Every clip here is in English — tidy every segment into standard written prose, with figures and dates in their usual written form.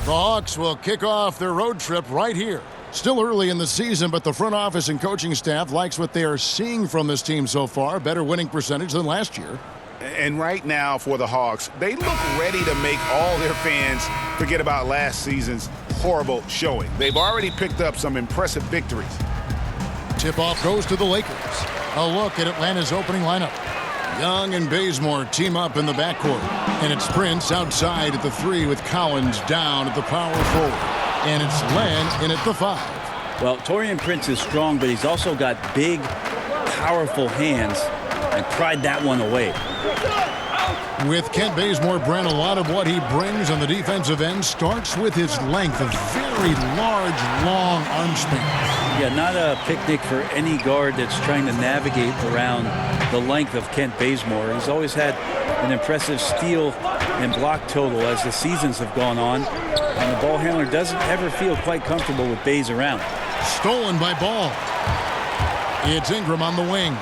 The Hawks will kick off their road trip right here. Still early in the season, but the front office and coaching staff likes what they are seeing from this team so far. Better winning percentage than last year. And right now for the Hawks, they look ready to make all their fans forget about last season's horrible showing. They've already picked up some impressive victories. Tip-off goes to the Lakers. A look at Atlanta's opening lineup. Young and Bazemore team up in the backcourt. And it's Prince outside at the 3 with Collins down at the power forward. And it's Len in at the 5. Well, Taurean Prince is strong, but he's also got big, powerful hands and pried that one away. With Kent Bazemore, Brent, a lot of what he brings on the defensive end starts with his length, a very large, long arm span. Yeah, not a picnic for any guard that's trying to navigate around the length of Kent Bazemore. He's always had an impressive steal and block total as the seasons have gone on, and the ball handler doesn't ever feel quite comfortable with Baze around. Stolen by Ball. It's Ingram on the wing.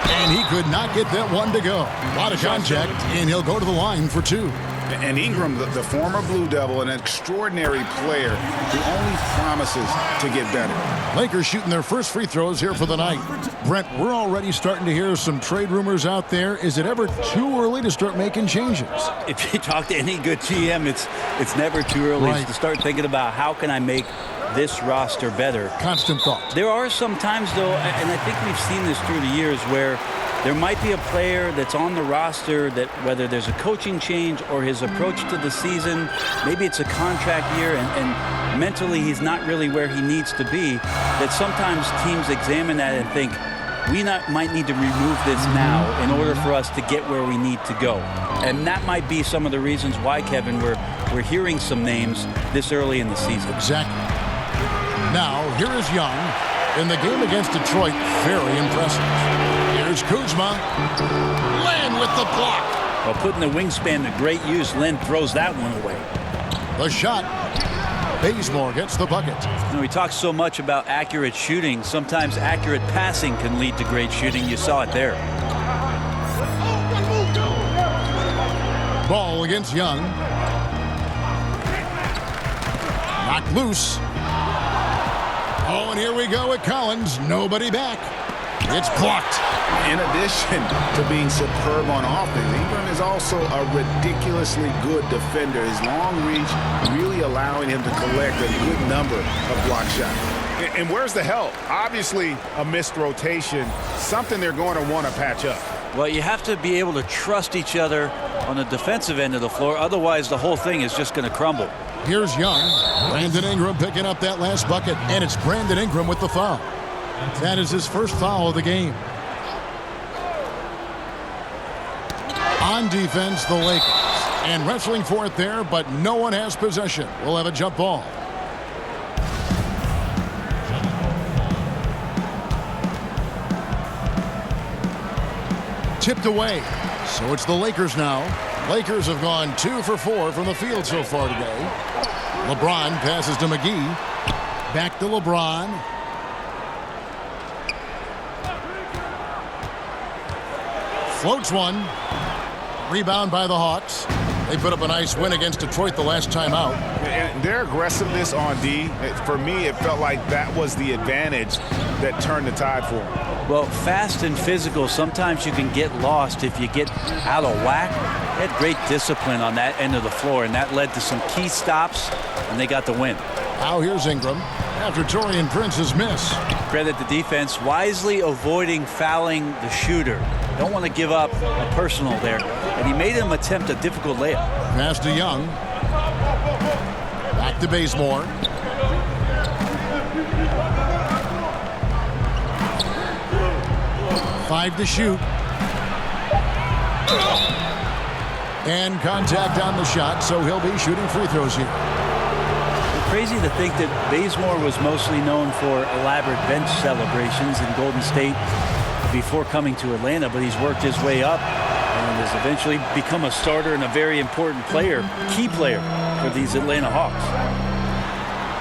And he could not get that one to go. A lot of contact, and he'll go to the line for 2. And Ingram, the former Blue Devil, an extraordinary player who only promises to get better. Lakers shooting their first free throws here for the night. Brent, we're already starting to hear some trade rumors out there. Is it ever too early to start making changes? If you talk to any good GM, it's never too early to start thinking about how can I make this roster better. Constant thought. There are some times, though, and I think we've seen this through the years, where there might be a player that's on the roster that, whether there's a coaching change or his approach to the season, maybe it's a contract year and mentally he's not really where he needs to be, that sometimes teams examine that and think, we might need to remove this now in order for us to get where we need to go. And that might be some of the reasons why, Kevin, we're hearing some names this early in the season. Exactly. Now, here is Young. In the game against Detroit, very impressive. Here's Kuzma. Len with the block. Well, putting the wingspan to great use, Len throws that one away. The shot. Bazemore gets the bucket. You know, we talk so much about accurate shooting. Sometimes accurate passing can lead to great shooting. You saw it there. Ball against Young. Knocked loose. Oh, and here we go with Collins. Nobody back. It's blocked. In addition to being superb on offense, Ingram is also a ridiculously good defender. His long reach really allowing him to collect a good number of block shots. And where's the help? Obviously, a missed rotation, something they're going to want to patch up. Well, you have to be able to trust each other on the defensive end of the floor. Otherwise, the whole thing is just going to crumble. Here's Young. Brandon Ingram picking up that last bucket, and it's Brandon Ingram with the foul. That is his first foul of the game. On defense, the Lakers. And wrestling for it there, but no one has possession. We'll have a jump ball. Tipped away. So it's the Lakers now. Lakers have gone 2 for 4 from the field so far today. LeBron passes to McGee. Back to LeBron. Floats one. Rebound by the Hawks. They put up a nice win against Detroit the last time out. And their aggressiveness on D, for me, it felt like that was the advantage that turned the tide for them. Well, fast and physical, sometimes you can get lost if you get out of whack. They had great discipline on that end of the floor, and that led to some key stops, and they got the win. Now here's Ingram after Taurean Prince's miss. Credit the defense, wisely avoiding fouling the shooter. Don't want to give up a personal there. And he made him attempt a difficult layup. Pass to Young. Back to Bazemore. Five to shoot. And contact on the shot, so he'll be shooting free throws here. Crazy to think that Bazemore was mostly known for elaborate bench celebrations in Golden State before coming to Atlanta, but he's worked his way up and has eventually become a starter and a very important player, key player for these Atlanta Hawks.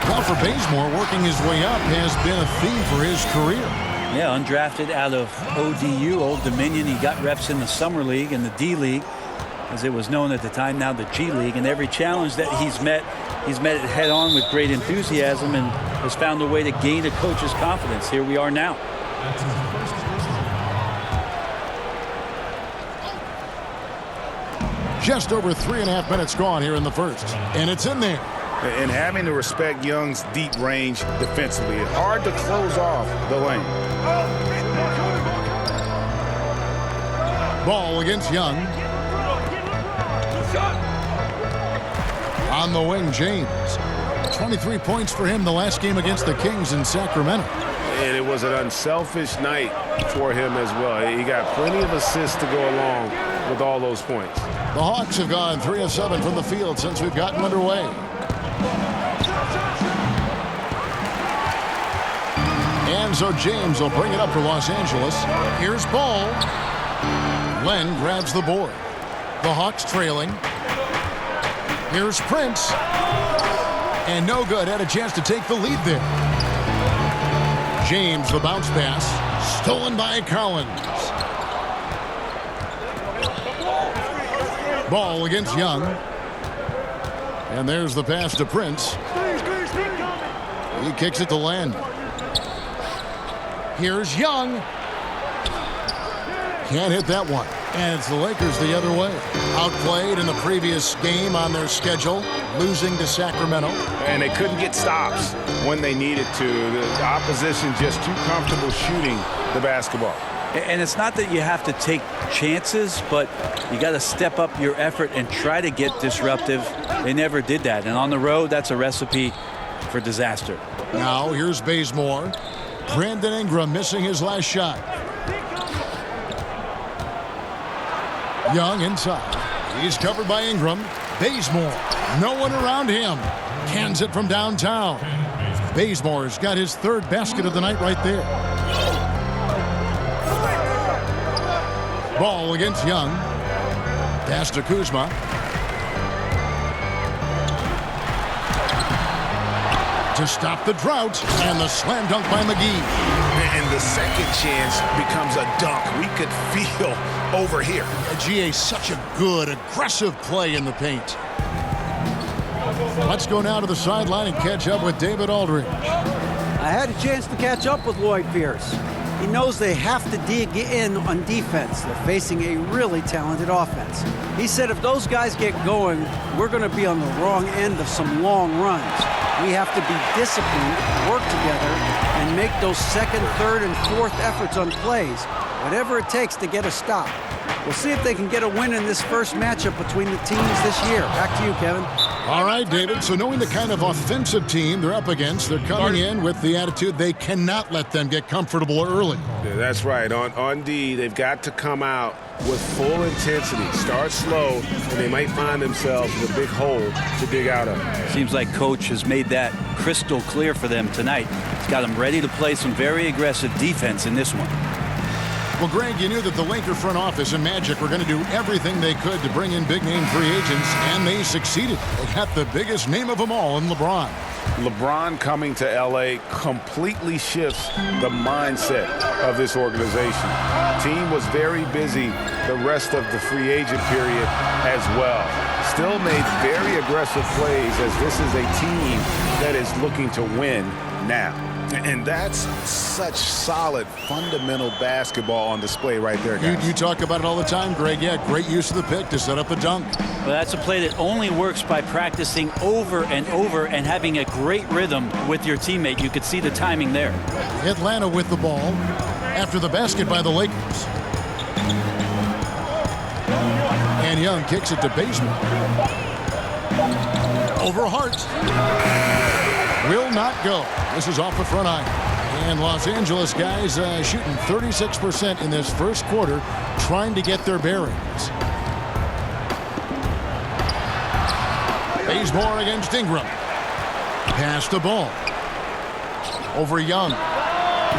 Well, for Bazemore, working his way up has been a theme for his career. Yeah, undrafted out of ODU, Old Dominion. He got reps in the Summer League and the D League, as it was known at the time, now the G League. And every challenge that he's met He's met it head on with great enthusiasm and has found a way to gain a coach's confidence. Here we are now. Just over 3.5 minutes gone here in the first. And it's in there. And having to respect Young's deep range defensively, it's hard to close off the lane. Ball against Young. On the wing, James. 23 points for him the last game against the Kings in Sacramento. And it was an unselfish night for him as well. He got plenty of assists to go along with all those points. The Hawks have gone 3 of 7 from the field since we've gotten underway. And so James will bring it up for Los Angeles. Here's Ball. Len grabs the board. The Hawks trailing. Here's Prince. And no good. Had a chance to take the lead there. James, the bounce pass. Stolen by Collins. Ball against Young. And there's the pass to Prince. He kicks it to Len. Here's Young. Can't hit that one. And it's the Lakers the other way. Outplayed in the previous game on their schedule, losing to Sacramento. And they couldn't get stops when they needed to. The opposition just too comfortable shooting the basketball. And it's not that you have to take chances, but you got to step up your effort and try to get disruptive. They never did that. And on the road, that's a recipe for disaster. Now here's Bazemore. Brandon Ingram missing his last shot. Young inside. He's covered by Ingram. Bazemore. No one around him. Cans it from downtown. Bazemore's got his third basket of the night right there. Ball against Young. Pass to Kuzma. To stop the drought. And the slam dunk by McGee. And the second chance becomes a dunk. We could feel over here. GA, such a good, aggressive play in the paint. Let's go now to the sideline and catch up with David Aldridge. I had a chance to catch up with Lloyd Pierce. He knows they have to dig in on defense. They're facing a really talented offense. He said if those guys get going, we're going to be on the wrong end of some long runs. We have to be disciplined, work together, and make those second, third, and fourth efforts on plays, whatever it takes to get a stop. We'll see if they can get a win in this first matchup between the teams this year. Back to you, Kevin. All right, David. So knowing the kind of offensive team they're up against, they're coming in with the attitude they cannot let them get comfortable early. Yeah, that's right. On D, they've got to come out with full intensity. Start slow, and they might find themselves with a big hole to dig out of. Seems like Coach has made that crystal clear for them tonight. He's got them ready to play some very aggressive defense in this one. Well, Greg, you knew that the Laker front office and Magic were going to do everything they could to bring in big-name free agents, and they succeeded. They got the biggest name of them all in LeBron. LeBron coming to L.A. completely shifts the mindset of this organization. Team was very busy the rest of the free agent period as well. Still made very aggressive plays as this is a team that is looking to win now. And that's such solid, fundamental basketball on display right there, guys. You talk about it all the time, Greg. Yeah, great use of the pick to set up the dunk. Well, that's a play that only works by practicing over and over and having a great rhythm with your teammate. You could see the timing there. Atlanta with the ball after the basket by the Lakers. And Young kicks it to Bazemore. Over Hart. Will not go. This is off the front iron. And Los Angeles guys shooting 36% in this first quarter, trying to get their bearings. Bazemore against Ingram. Pass the ball. Over Young.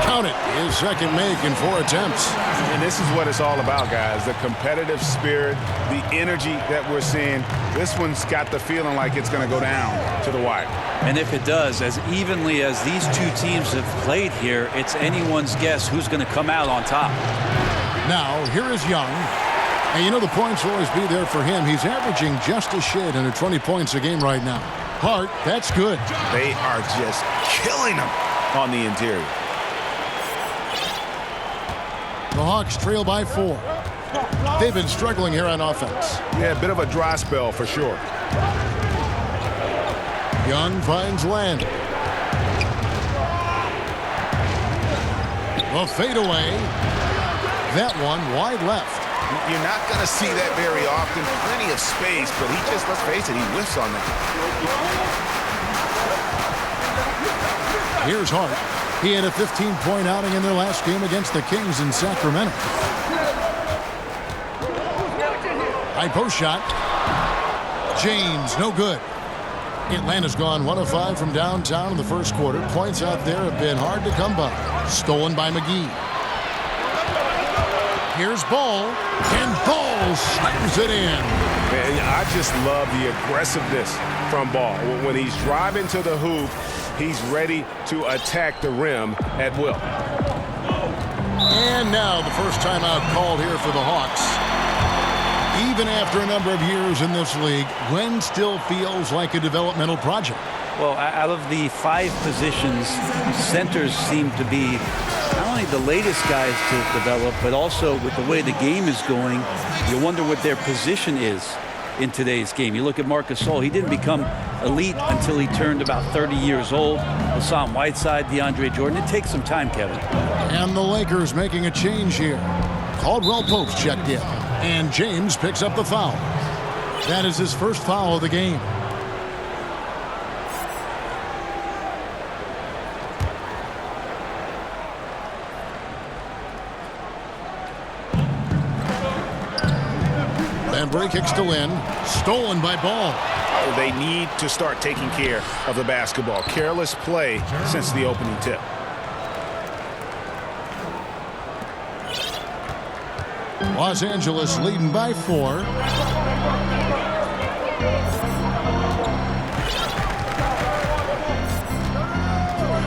Count it. His second make in 4 attempts. And this is what it's all about, guys. The competitive spirit, the energy that we're seeing. This one's got the feeling like it's going to go down to the wire. And if it does, as evenly as these two teams have played here, it's anyone's guess who's going to come out on top. Now, here is Young. And you know the points will always be there for him. He's averaging just a shade under 20 points a game right now. Hart, that's good. They are just killing him on the interior. The Hawks trail by 4. They've been struggling here on offense. Yeah, a bit of a dry spell for sure. Young finds Land. The fadeaway. That one wide left. You're not going to see that very often. Plenty of space, but he just, let's face it, he whiffs on that. Here's Hart. He had a 15-point outing in their last game against the Kings in Sacramento. High post shot. James, no good. Atlanta's gone 1 of 5 from downtown in the first quarter. Points out there have been hard to come by. Stolen by McGee. Here's Ball, and Ball slams it in. Man, I just love the aggressiveness from Ball. When he's driving to the hoop, he's ready to attack the rim at will. And now the first timeout called here for the Hawks. Even after a number of years in this league, Glenn still feels like a developmental project. Well, out of the 5 positions, centers seem to be not only the latest guys to develop, but also with the way the game is going, you wonder what their position is in today's game. You look at Marc Gasol, he didn't become elite until he turned about 30 years old. Hassan Whiteside, DeAndre Jordan. It takes some time, Kevin. And the Lakers making a change here. Caldwell Pope's checked in, and James picks up the foul. That is his first foul of the game. Bembry kicks to Lynn. Stolen by Ball. They need to start taking care of the basketball. Careless play since the opening tip. Los Angeles leading by 4.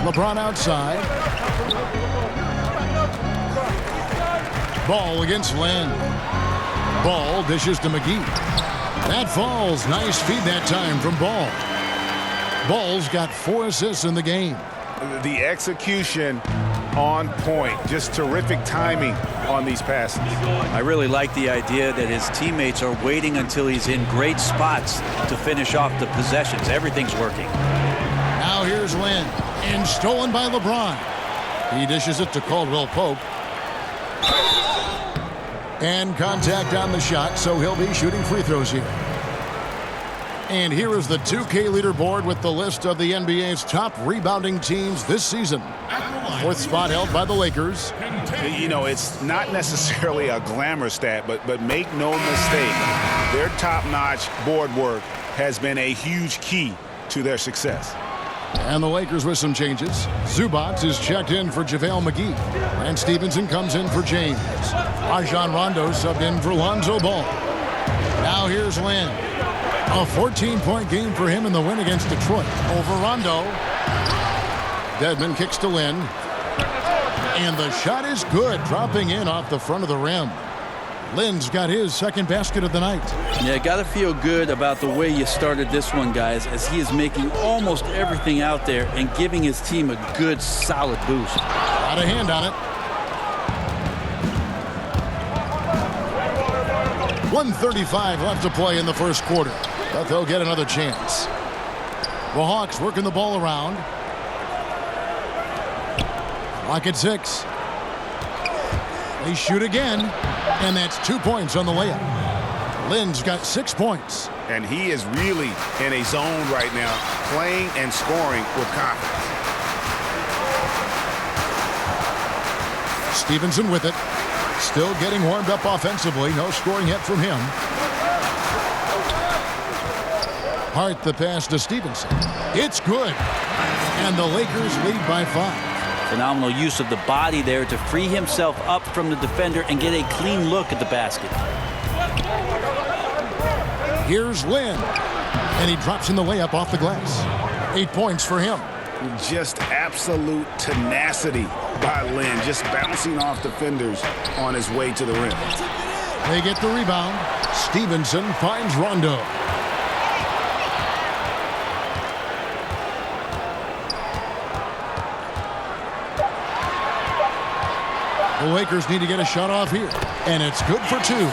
LeBron outside. Ball against Lynn. Ball dishes to McGee. That falls. Nice feed that time from Ball. Ball's got 4 assists in the game. The execution on point. Just terrific timing on these passes. I really like the idea that his teammates are waiting until he's in great spots to finish off the possessions. Everything's working. Now here's Lynn. And stolen by LeBron. He dishes it to Caldwell Pope. And contact on the shot, so he'll be shooting free throws here. And here is the 2K leaderboard with the list of the NBA's top rebounding teams this season. 4th spot held by the Lakers. You know, it's not necessarily a glamour stat, but make no mistake, their top-notch board work has been a huge key to their success. And the Lakers with some changes. Zubac is checked in for JaVale McGee. And Stevenson comes in for James. Rajon Rondo subbed in for Lonzo Ball. Now here's Lynn. A 14-point game for him in the win against Detroit over Rondo. Dedmon kicks to Lynn. And the shot is good, dropping in off the front of the rim. Lynn's got his second basket of the night. Yeah, got to feel good about the way you started this one, guys, as he is making almost everything out there and giving his team a good, solid boost. Got a hand on it. 1:35 left to play in the first quarter, but they'll get another chance. The Hawks working the ball around. Clock at 6. They shoot again, and that's 2 points on the layup. Lynn's got 6 points. And he is really in a zone right now, playing and scoring with confidence. Stevenson with it. Still getting warmed up offensively. No scoring yet from him. Hart the pass to Stevenson. It's good. And the Lakers lead by 5. Phenomenal use of the body there to free himself up from the defender and get a clean look at the basket. Here's Lynn. And he drops in the layup off the glass. 8 points for him. Just absolute tenacity by Lynn, just bouncing off defenders on his way to the rim. They get the rebound. Stevenson finds Rondo. The Lakers need to get a shot off here, and it's good for two.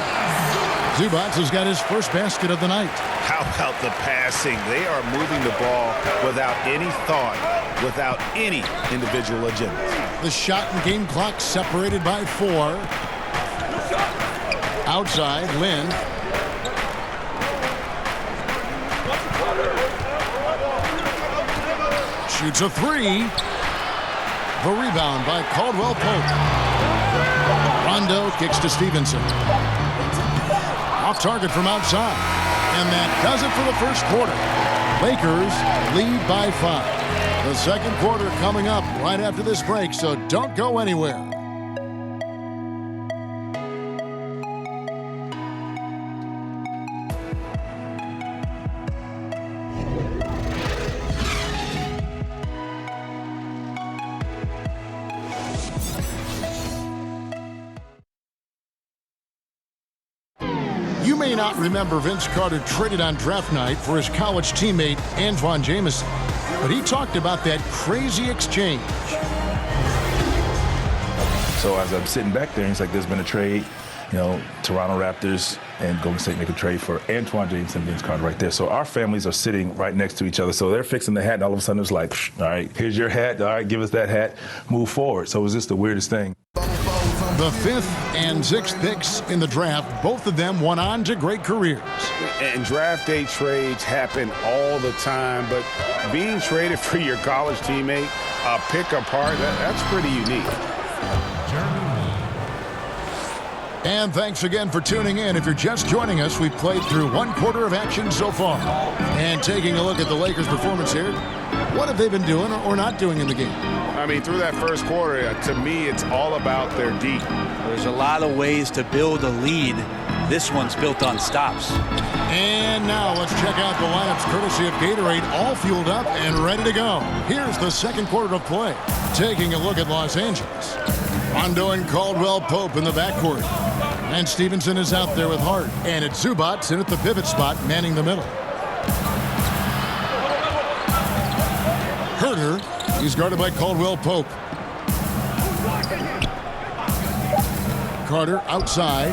Zubac has got his first basket of the night. How about the passing? They are moving the ball without any thought, without any individual agenda. The shot and game clock separated by 4. Outside, Lynn. Shoots a 3. The rebound by Caldwell Pope. Rondo kicks to Stevenson. Off target from outside. And that does it for the first quarter. Lakers lead by 5. The second quarter coming up right after this break, so don't go anywhere. You may not remember Vince Carter traded on draft night for his college teammate Antoine Jamison, but he talked about that crazy exchange. So as I'm sitting back there, it's like there's been a trade, Toronto Raptors and Golden State make a trade for Antoine Jamison and Vince Carter right there. So our families are sitting right next to each other. So they're fixing the hat, and all of a sudden it's like, all right, here's your hat. All right, give us that hat. Move forward. So it was just the weirdest thing. The 5th and 6th picks in the draft, both of them went on to great careers. And draft day trades happen all the time, but being traded for your college teammate, a pick apart, that's pretty unique. And thanks again for tuning in. If you're just joining us, we've played through 1 quarter of action so far. And taking a look at the Lakers' performance here, what have they been doing or not doing in the game? I mean, through that first quarter, to me, it's all about their D. There's a lot of ways to build a lead. This one's built on stops. And now let's check out the lineups courtesy of Gatorade, all fueled up and ready to go. Here's the second quarter of play. Taking a look at Los Angeles. Rondo and Caldwell Pope in the backcourt. And Stevenson is out there with Hart. And it's Zubac in at the pivot spot, manning the middle. Herter, he's guarded by Caldwell Pope. Carter outside.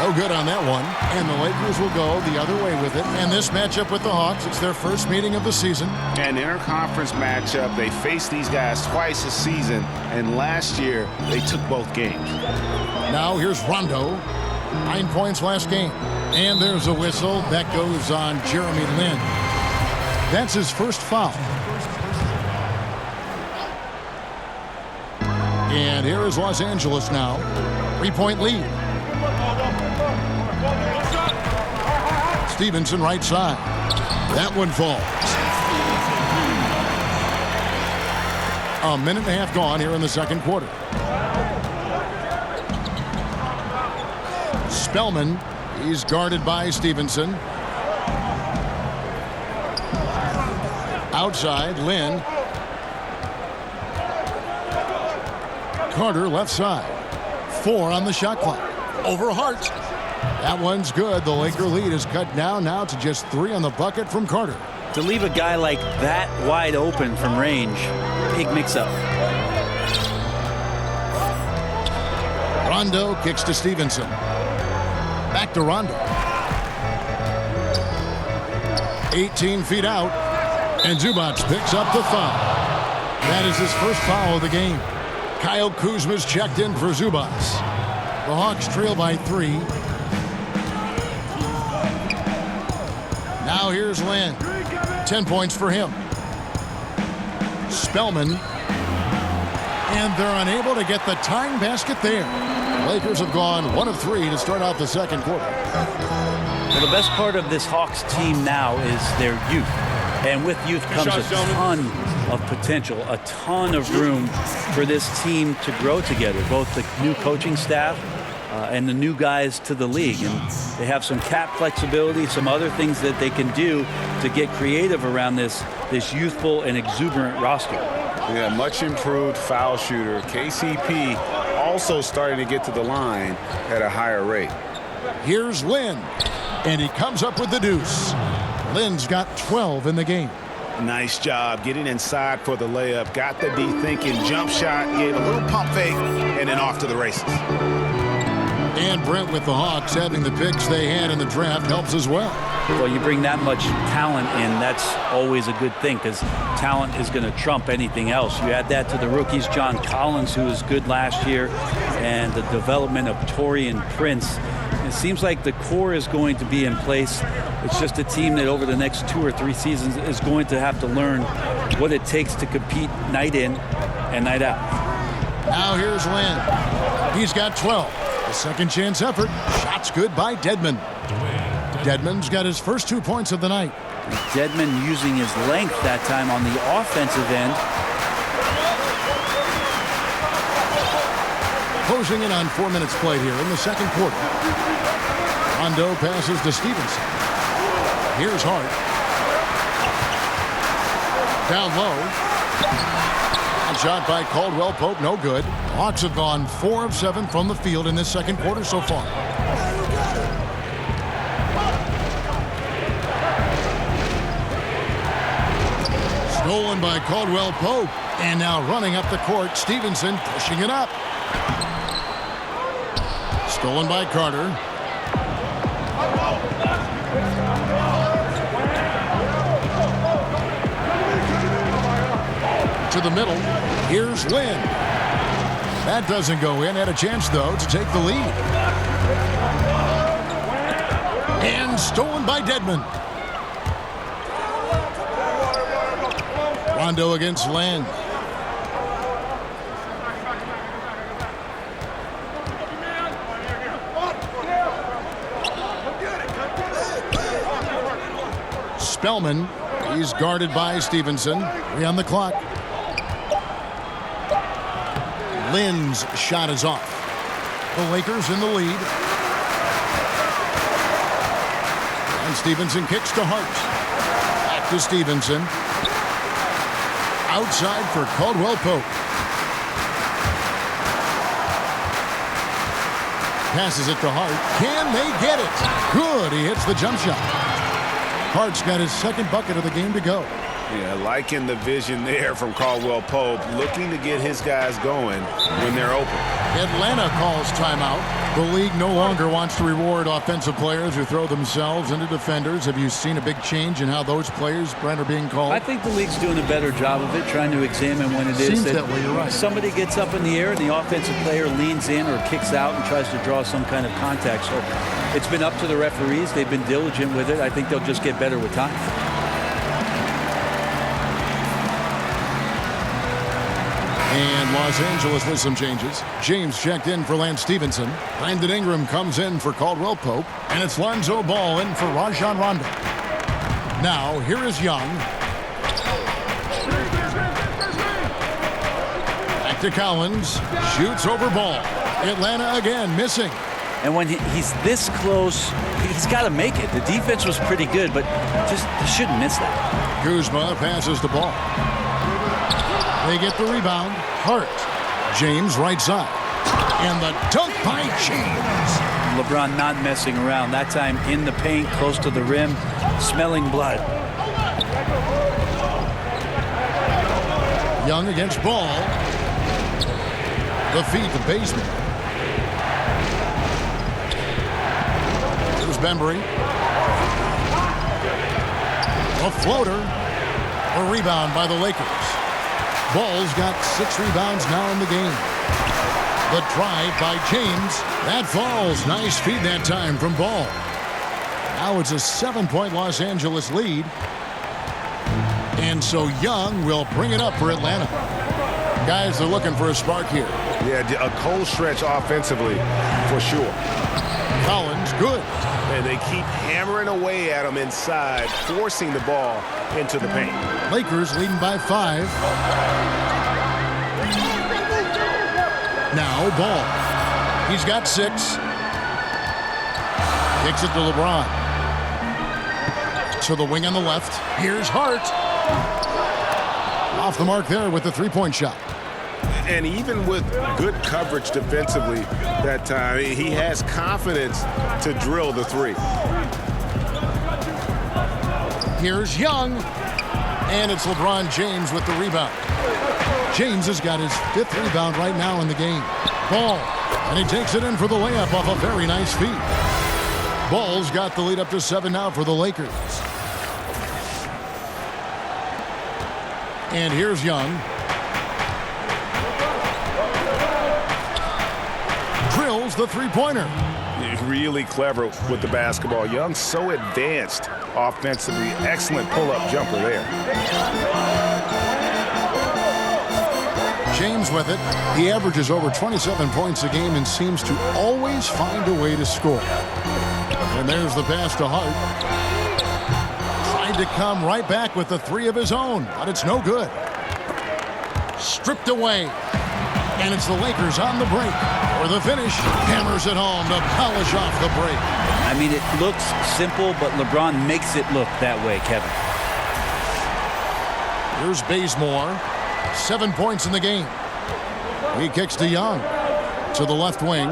Oh, good on that one. And the Lakers will go the other way with it. And this matchup with the Hawks, it's their first meeting of the season. An interconference matchup. They faced these guys twice a season, and last year they took both games. Now here's Rondo. 9 points last game. And there's a whistle. That goes on Jeremy Lin. That's his first foul. And here is Los Angeles now. 3-point lead. Stevenson right side. That one falls. A minute and a half gone here in the second quarter. Spellman, he's guarded by Stevenson. Outside, Lynn. Carter left side. 4 on the shot clock. Over Hart. That one's good. The Laker lead is cut down now to just 3 on the bucket from Carter. To leave a guy like that wide open from range, big mix-up. Rondo kicks to Stevenson. Back to Rondo. 18 feet out. And Zubac picks up the foul. That is his first foul of the game. Kyle Kuzma's checked in for Zubac. The Hawks trail by 3. Now here's Lynn. 10 points for him. Spellman. And they're unable to get the tying basket there. Lakers have gone 1 of 3 to start out the second quarter. Well, the best part of this Hawks team now is their youth. And with youth comes a ton of potential, a ton of room for this team to grow together, both the new coaching staff and the new guys to the league. And they have some cap flexibility, some other things that they can do to get creative around this youthful and exuberant roster. Yeah, much improved foul shooter. KCP also starting to get to the line at a higher rate. Here's Lynn, and he comes up with the deuce. Lynn's got 12 in the game. Nice job getting inside for the layup. Got the D thinking, jump shot, gave a little pump fake, and then off to the races. And Brent with the Hawks having the picks they had in the draft helps as well. Well, you bring that much talent in, that's always a good thing because talent is going to trump anything else. You add that to the rookies, John Collins, who was good last year, and the development of Taurean Prince. It seems like the core is going to be in place. It's just a team that over the next 2 or 3 seasons is going to have to learn what it takes to compete night in and night out. Now here's Lynn. He's got 12. A second chance effort. Shots good by Dedmon. Dedmon's got his first 2 points of the night. Dedmon using his length that time on the offensive end. Closing in on 4 minutes played here in the second quarter. Rondo passes to Stevenson. Here's Hart. Down low. A shot by Caldwell Pope, no good. Hawks have gone 4 of 7 from the field in this second quarter so far. Stolen by Caldwell Pope. And now running up the court, Stevenson pushing it up. Stolen by Carter. To the middle. Here's Lynn. That doesn't go in. Had a chance, though, to take the lead. And stolen by Dedmon. Rondo against Lynn. Spellman. He's guarded by Stevenson. 3 on the clock. Lynn's shot is off. The Lakers in the lead. And Stevenson kicks to Hart. Back to Stevenson. Outside for Caldwell Pope. Passes it to Hart. Can they get it? Good. He hits the jump shot. Hart's got his second bucket of the game to go. Yeah, liking the vision there from Caldwell Pope, looking to get his guys going when they're open. Atlanta calls timeout. The league no longer wants to reward offensive players who throw themselves into defenders. Have you seen a big change in how those players, Brent, are being called? I think the league's doing a better job of it, trying to examine when it is. Seems that way, you're right. Somebody gets up in the air and the offensive player leans in or kicks out and tries to draw some kind of contact. So it's been up to the referees. They've been diligent with it. I think they'll just get better with time. And Los Angeles with some changes. James checked in for Lance Stevenson. Brandon Ingram comes in for Caldwell Pope. And it's Lonzo Ball in for Rajon Rondo. Now, here is Young. Back to Collins. Shoots over Ball. Atlanta again missing. And when he's this close, he's got to make it. The defense was pretty good, but just shouldn't miss that. Kuzma passes the ball. They get the rebound. Hart. James right side. And the dunk by James. LeBron not messing around. That time in the paint, close to the rim, smelling blood. Young against Ball. The feed to Bazemore. Here's Bembry. A floater. A rebound by the Lakers. Ball's got 6 rebounds now in the game. The drive by James. That falls. Nice feed that time from Ball. Now it's a 7-point Los Angeles lead. And so Young will bring it up for Atlanta. Guys are looking for a spark here. Yeah, a cold stretch offensively for sure. Collins, good. And they keep hammering away at him inside, forcing the ball into the paint. Lakers leading by 5. Now Ball. He's got 6. Kicks it to LeBron. To the wing on the left. Here's Hart. Off the mark there with the 3-point shot. And even with good coverage defensively that time, he has confidence to drill the 3. Here's Young. And it's LeBron James with the rebound. James has got his 5th rebound right now in the game. Ball. And he takes it in for the layup off a very nice feed. Ball's got the lead up to 7 now for the Lakers. And here's Young. Drills the three-pointer. Really clever with the basketball. Young's so advanced offensively. Excellent pull-up jumper there. James with it. He averages over 27 points a game and seems to always find a way to score. And there's the pass to Hart. Tried to come right back with the 3 of his own, but it's no good. Stripped away. And it's the Lakers on the break. For the finish, hammers it home to polish off the break. I mean, it looks simple, but LeBron makes it look that way, Kevin. Here's Bazemore. 7 points in the game. He kicks to Young. To the left wing.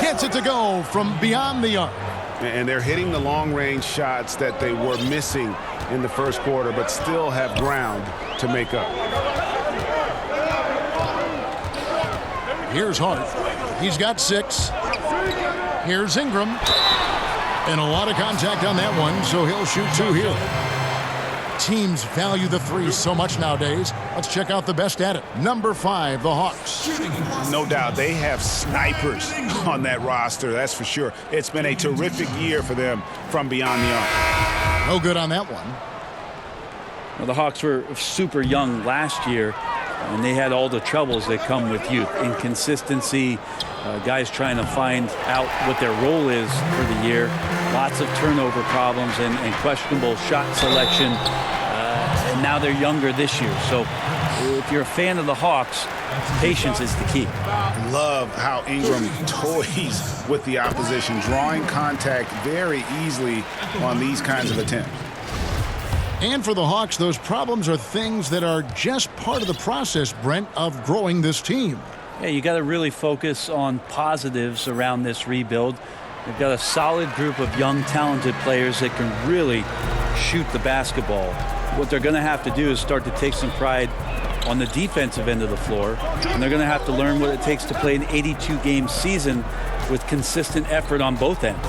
Gets it to go from beyond the arc. And they're hitting the long-range shots that they were missing in the first quarter, but still have ground to make up. Here's Hart. He's got 6. Here's Ingram. And a lot of contact on that one, so he'll shoot 2 here. Teams value the 3 so much nowadays. Let's check out the best at it. Number 5, the Hawks. No doubt they have snipers on that roster, that's for sure. It's been a terrific year for them from beyond the arc. No good on that one. Well, the Hawks were super young last year, and they had all the troubles that come with youth. Inconsistency, guys trying to find out what their role is for the year. Lots of turnover problems and questionable shot selection. And now they're younger this year. So if you're a fan of the Hawks, patience is the key. Love how Ingram toys with the opposition, drawing contact very easily on these kinds of attempts. And for the Hawks, those problems are things that are just part of the process, Brent, of growing this team. Yeah, you got to really focus on positives around this rebuild. They've got a solid group of young, talented players that can really shoot the basketball. What they're going to have to do is start to take some pride on the defensive end of the floor, and they're going to have to learn what it takes to play an 82-game season with consistent effort on both ends.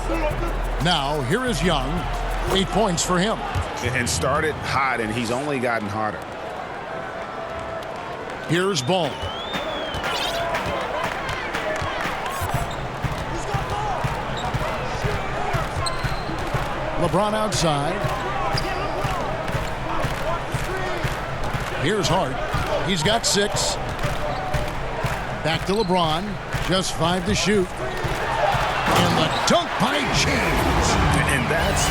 Now, here is Young. 8 points for him. And started hot, and he's only gotten hotter. Here's Ball. LeBron outside. Here's Hart. He's got 6. Back to LeBron. Just 5 to shoot. And the dunk by James. And that's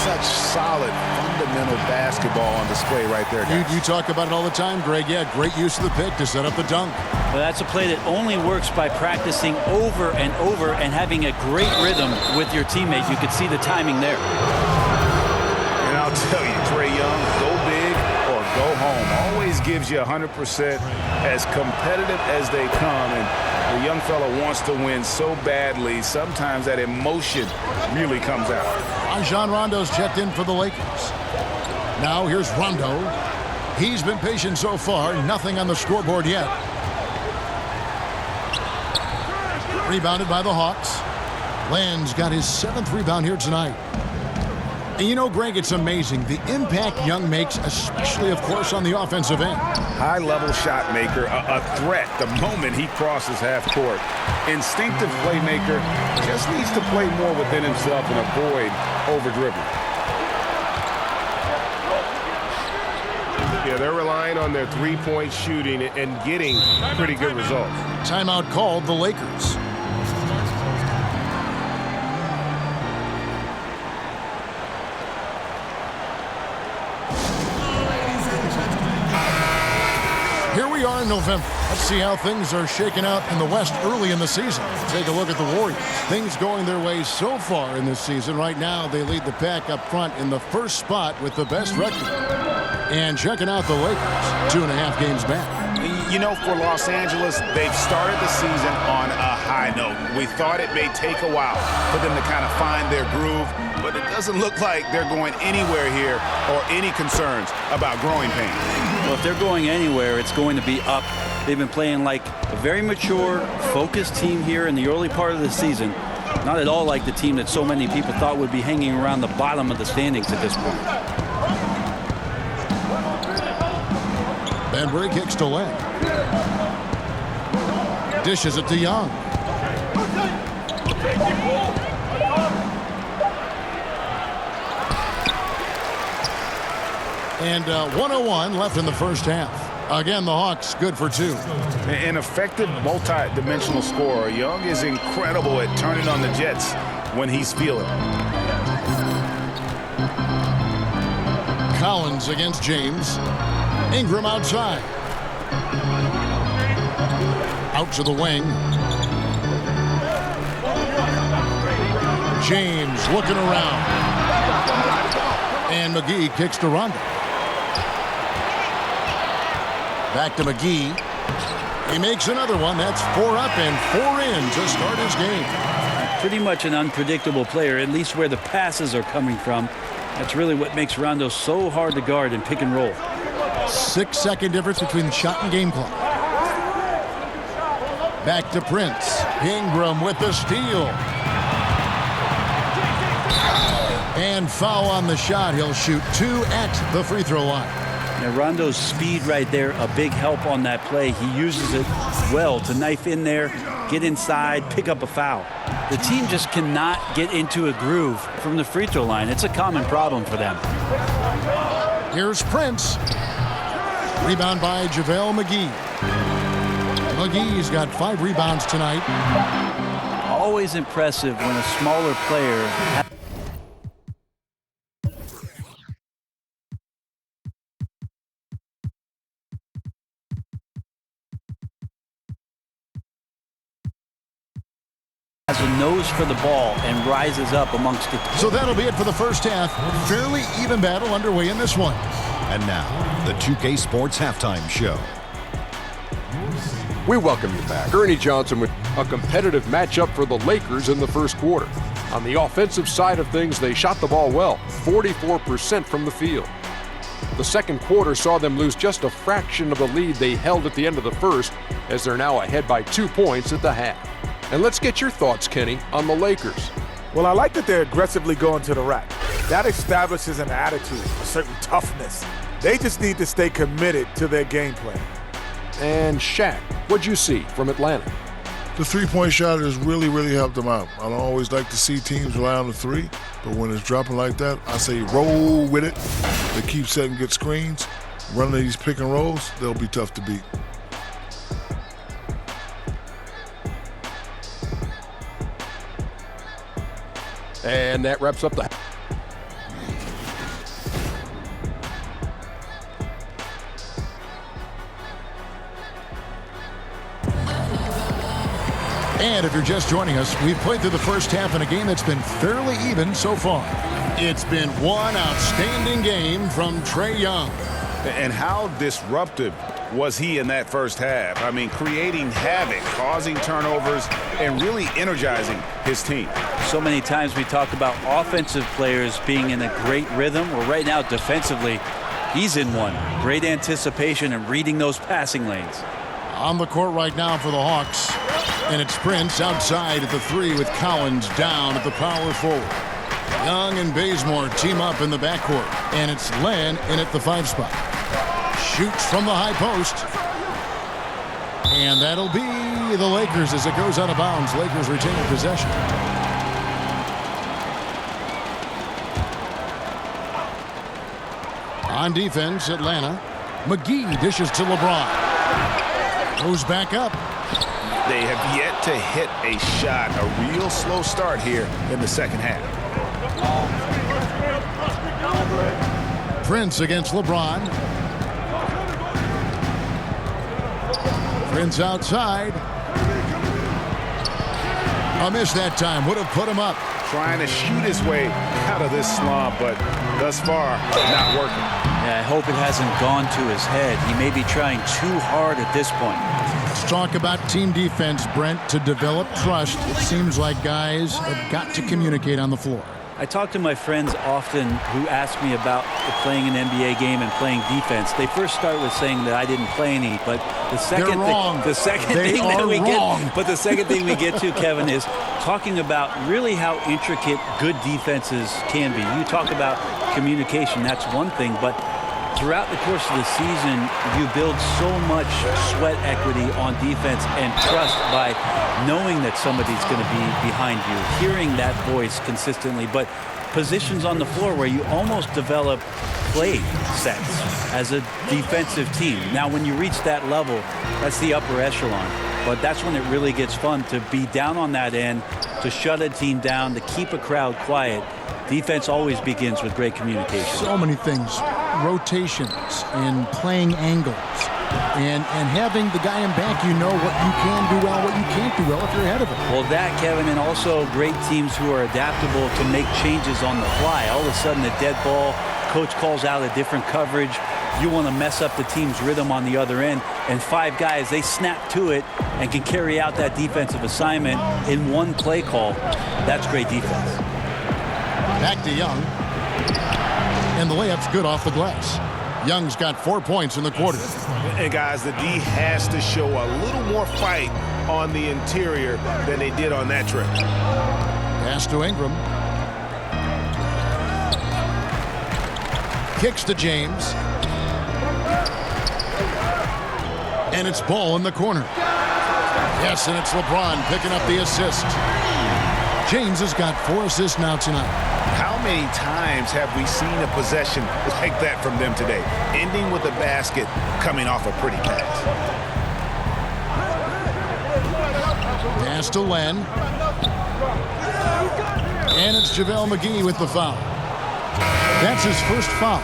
such solid, fundamental basketball on display right there, guys. You talk about it all the time, Greg. Yeah, great use of the pick to set up the dunk. Well, that's a play that only works by practicing over and over and having a great rhythm with your teammate. You could see the timing there. And I'll tell you, Trae Young, go big or go home. Always gives you 100%, as competitive as they come. And the young fella wants to win so badly, sometimes that emotion really comes out. Rajon Rondo's checked in for the Lakers. Now here's Rondo. He's been patient so far. Nothing on the scoreboard yet. Rebounded by the Hawks. Land's got his 7th rebound here tonight. And you know, Greg, it's amazing the impact Young makes, especially, of course, on the offensive end. High-level shot maker, a threat the moment he crosses half court. Instinctive playmaker, just needs to play more within himself and avoid over-dribbling. Yeah, they're relying on their three-point shooting and getting pretty good results. Timeout called the Lakers. Here we are in November. Let's see how things are shaking out in the West early in the season. Take a look at the Warriors. Things going their way so far in this season. Right now, they lead the pack up front in the first spot with the best record. And checking out the Lakers, 2.5 games back. You know, for Los Angeles, they've started the season on a high note. We thought it may take a while for them to kind of find their groove, but it doesn't look like they're going anywhere here or any concerns about growing pains. Well, if they're going anywhere, it's going to be up. They've been playing like a very mature, focused team here in the early part of the season. Not at all like the team that so many people thought would be hanging around the bottom of the standings at this point. Banbury kicks to Len. Dishes it to Young. And 1:01 left in the first half. Again, the Hawks good for 2. An effective multi-dimensional scorer. Young is incredible at turning on the Jets when he's feeling. Collins against James. Ingram outside. Out to the wing. James looking around. And McGee kicks to Rondo. Back to McGee. He makes another one. That's 4 up and 4 in to start his game. Pretty much an unpredictable player, at least where the passes are coming from. That's really what makes Rondo so hard to guard and pick and roll. 6-second difference between the shot and game clock. Back to Prince. Ingram with the steal. And foul on the shot. He'll shoot 2 at the free throw line. Now, Rondo's speed right there, a big help on that play. He uses it well to knife in there, get inside, pick up a foul. The team just cannot get into a groove from the free throw line. It's a common problem for them. Here's Prince. Rebound by JaVale McGee. McGee's got 5 rebounds tonight. Always impressive when a smaller player has a nose for the ball and rises up amongst the... So that'll be it for the first half. Fairly even battle underway in this one. And now, the 2K Sports Halftime Show. We welcome you back. Ernie Johnson with a competitive matchup for the Lakers in the first quarter. On the offensive side of things, they shot the ball well, 44% from the field. The second quarter saw them lose just a fraction of the lead they held at the end of the first, as they're now ahead by 2 points at the half. And let's get your thoughts, Kenny, on the Lakers. Well, I like that they're aggressively going to the rack. That establishes an attitude, a certain toughness. They just need to stay committed to their game plan. And Shaq, what'd you see from Atlanta? The three-point shot has really, really helped them out. I don't always like to see teams rely on the three, but when it's dropping like that, I say roll with it. They keep setting good screens. Running these pick and rolls, they'll be tough to beat. And that wraps up the... And if you're just joining us, we've played through the first half in a game that's been fairly even so far. It's been one outstanding game from Trae Young. And how disruptive was he in that first half? I mean, creating havoc, causing turnovers, and really energizing his team. So many times we talk about offensive players being in a great rhythm. Well, right now, defensively, he's in one. Great anticipation and reading those passing lanes. On the court right now for the Hawks. And it's Prince outside at the 3 with Collins down at the power forward. Young and Bazemore team up in the backcourt. And it's Len in at the 5 spot. Shoots from the high post. And that'll be the Lakers as it goes out of bounds. Lakers retaining possession. On defense, Atlanta. McGee dishes to LeBron. Goes back up. They have yet to hit a shot. A real slow start here in the second half. Prince against LeBron. Prince outside. A miss that time. Would have put him up. trying to shoot his way out of this slump, but thus far, not working. Yeah, I hope it hasn't gone to his head. He may be trying too hard at this point. Let's talk about team defense, Brent. To develop trust, it seems like guys have got to communicate on the floor. I talk to my friends often who ask me about playing an NBA game and playing defense. They first start with saying that I didn't play any, but the second thing we get to, Kevin, is talking about really how intricate good defenses can be. You talk about communication, that's one thing, but throughout the course of the season, you build so much sweat equity on defense and trust by knowing that somebody's going to be behind you, hearing that voice consistently, but positions on the floor where you almost develop play sets as a defensive team. Now, when you reach that level, that's the upper echelon, but that's when it really gets fun to be down on that end, to shut a team down, to keep a crowd quiet. Defense always begins with great communication. So many things, rotations and playing angles and having the guy in back, you know what you can do well, what you can't do well if you're ahead of him. Well, that, Kevin, and also great teams who are adaptable to make changes on the fly. All of a sudden, a dead ball, coach calls out a different coverage. You want to mess up the team's rhythm on the other end, and 5 guys, they snap to it and can carry out that defensive assignment in one play call. That's great defense. Back to Young. And the layup's good off the glass. Young's got 4 points in the quarter. And guys, the D has to show a little more fight on the interior than they did on that trip. Pass to Ingram. Kicks to James. And it's Ball in the corner. Yes, and it's LeBron picking up the assist. James has got 4 assists now tonight. How many times have we seen a possession like that from them today, ending with a basket coming off a pretty pass? Pass to Len. And it's JaVale McGee with the foul. That's his first foul.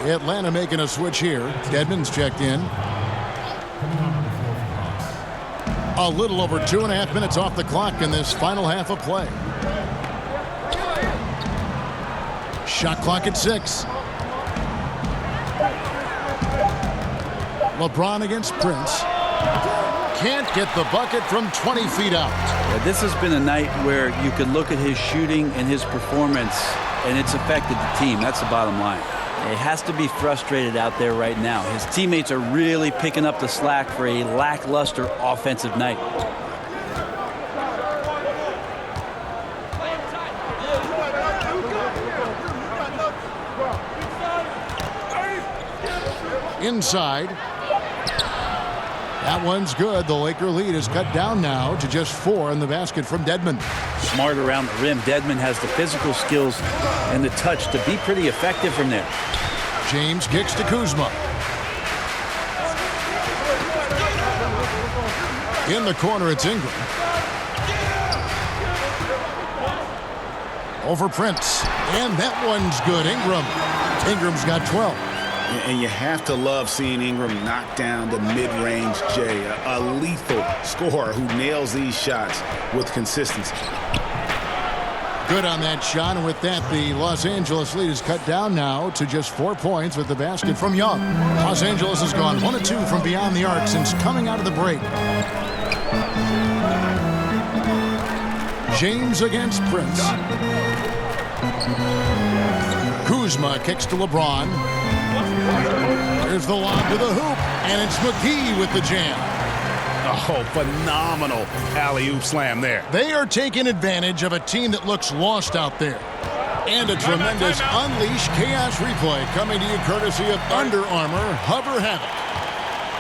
Atlanta making a switch here. Dedmon's checked in. A little over 2.5 minutes off the clock in this final half of play. Shot clock at 6. LeBron against Prince. Can't get the bucket from 20 feet out. Yeah, this has been a night where you can look at his shooting and his performance, and it's affected the team. That's the bottom line. He has to be frustrated out there right now. His teammates are really picking up the slack for a lackluster offensive night. Inside. That one's good. The Laker lead is cut down now to just 4 in the basket from Dedmon. Smart around the rim. Dedmon has the physical skills and the touch to be pretty effective from there. James kicks to Kuzma. In the corner, it's Ingram. Over Prince. And that one's good. Ingram's got 12. And you have to love seeing Ingram knock down the mid-range J, a lethal scorer who nails these shots with consistency. Good on that shot, and with that, the Los Angeles lead is cut down now to just 4 points with the basket from Young. Los Angeles has gone 1 of 2 from beyond the arc since coming out of the break. James against Prince. Kuzma kicks to LeBron. There's the lob to the hoop, and it's McGee with the jam. Oh, phenomenal alley-oop slam there. They are taking advantage of a team that looks lost out there. And a tremendous Unleash Chaos replay coming to you courtesy of Under Armour Hover Havoc.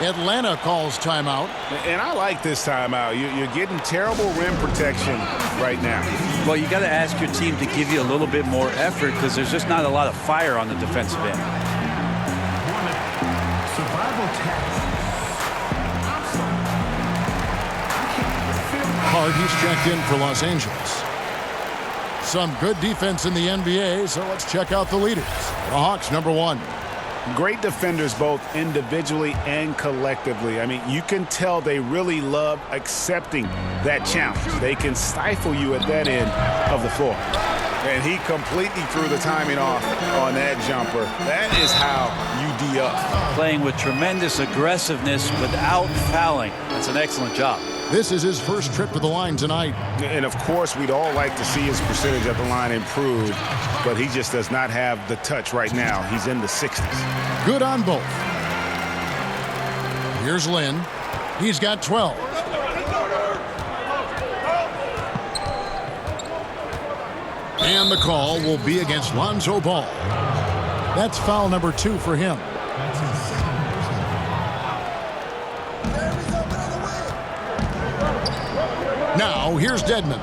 Atlanta calls timeout. And I like this timeout. You're getting terrible rim protection right now. Well, you got to ask your team to give you a little bit more effort because there's just not a lot of fire on the defensive end. He's checked in for Los Angeles. Some good defense in the NBA, so let's check out the leaders. The Hawks, number 1. Great defenders both individually and collectively. I mean, you can tell they really love accepting that challenge. They can stifle you at that end of the floor. And he completely threw the timing off on that jumper. That is how you de-up. Playing with tremendous aggressiveness without fouling. That's an excellent job. This is his first trip to the line tonight. And, of course, we'd all like to see his percentage at the line improve, but he just does not have the touch right now. He's in the 60s. Good on both. Here's Lynn. He's got 12. And the call will be against Lonzo Ball. That's foul number 2 for him. Now, here's Dedmon.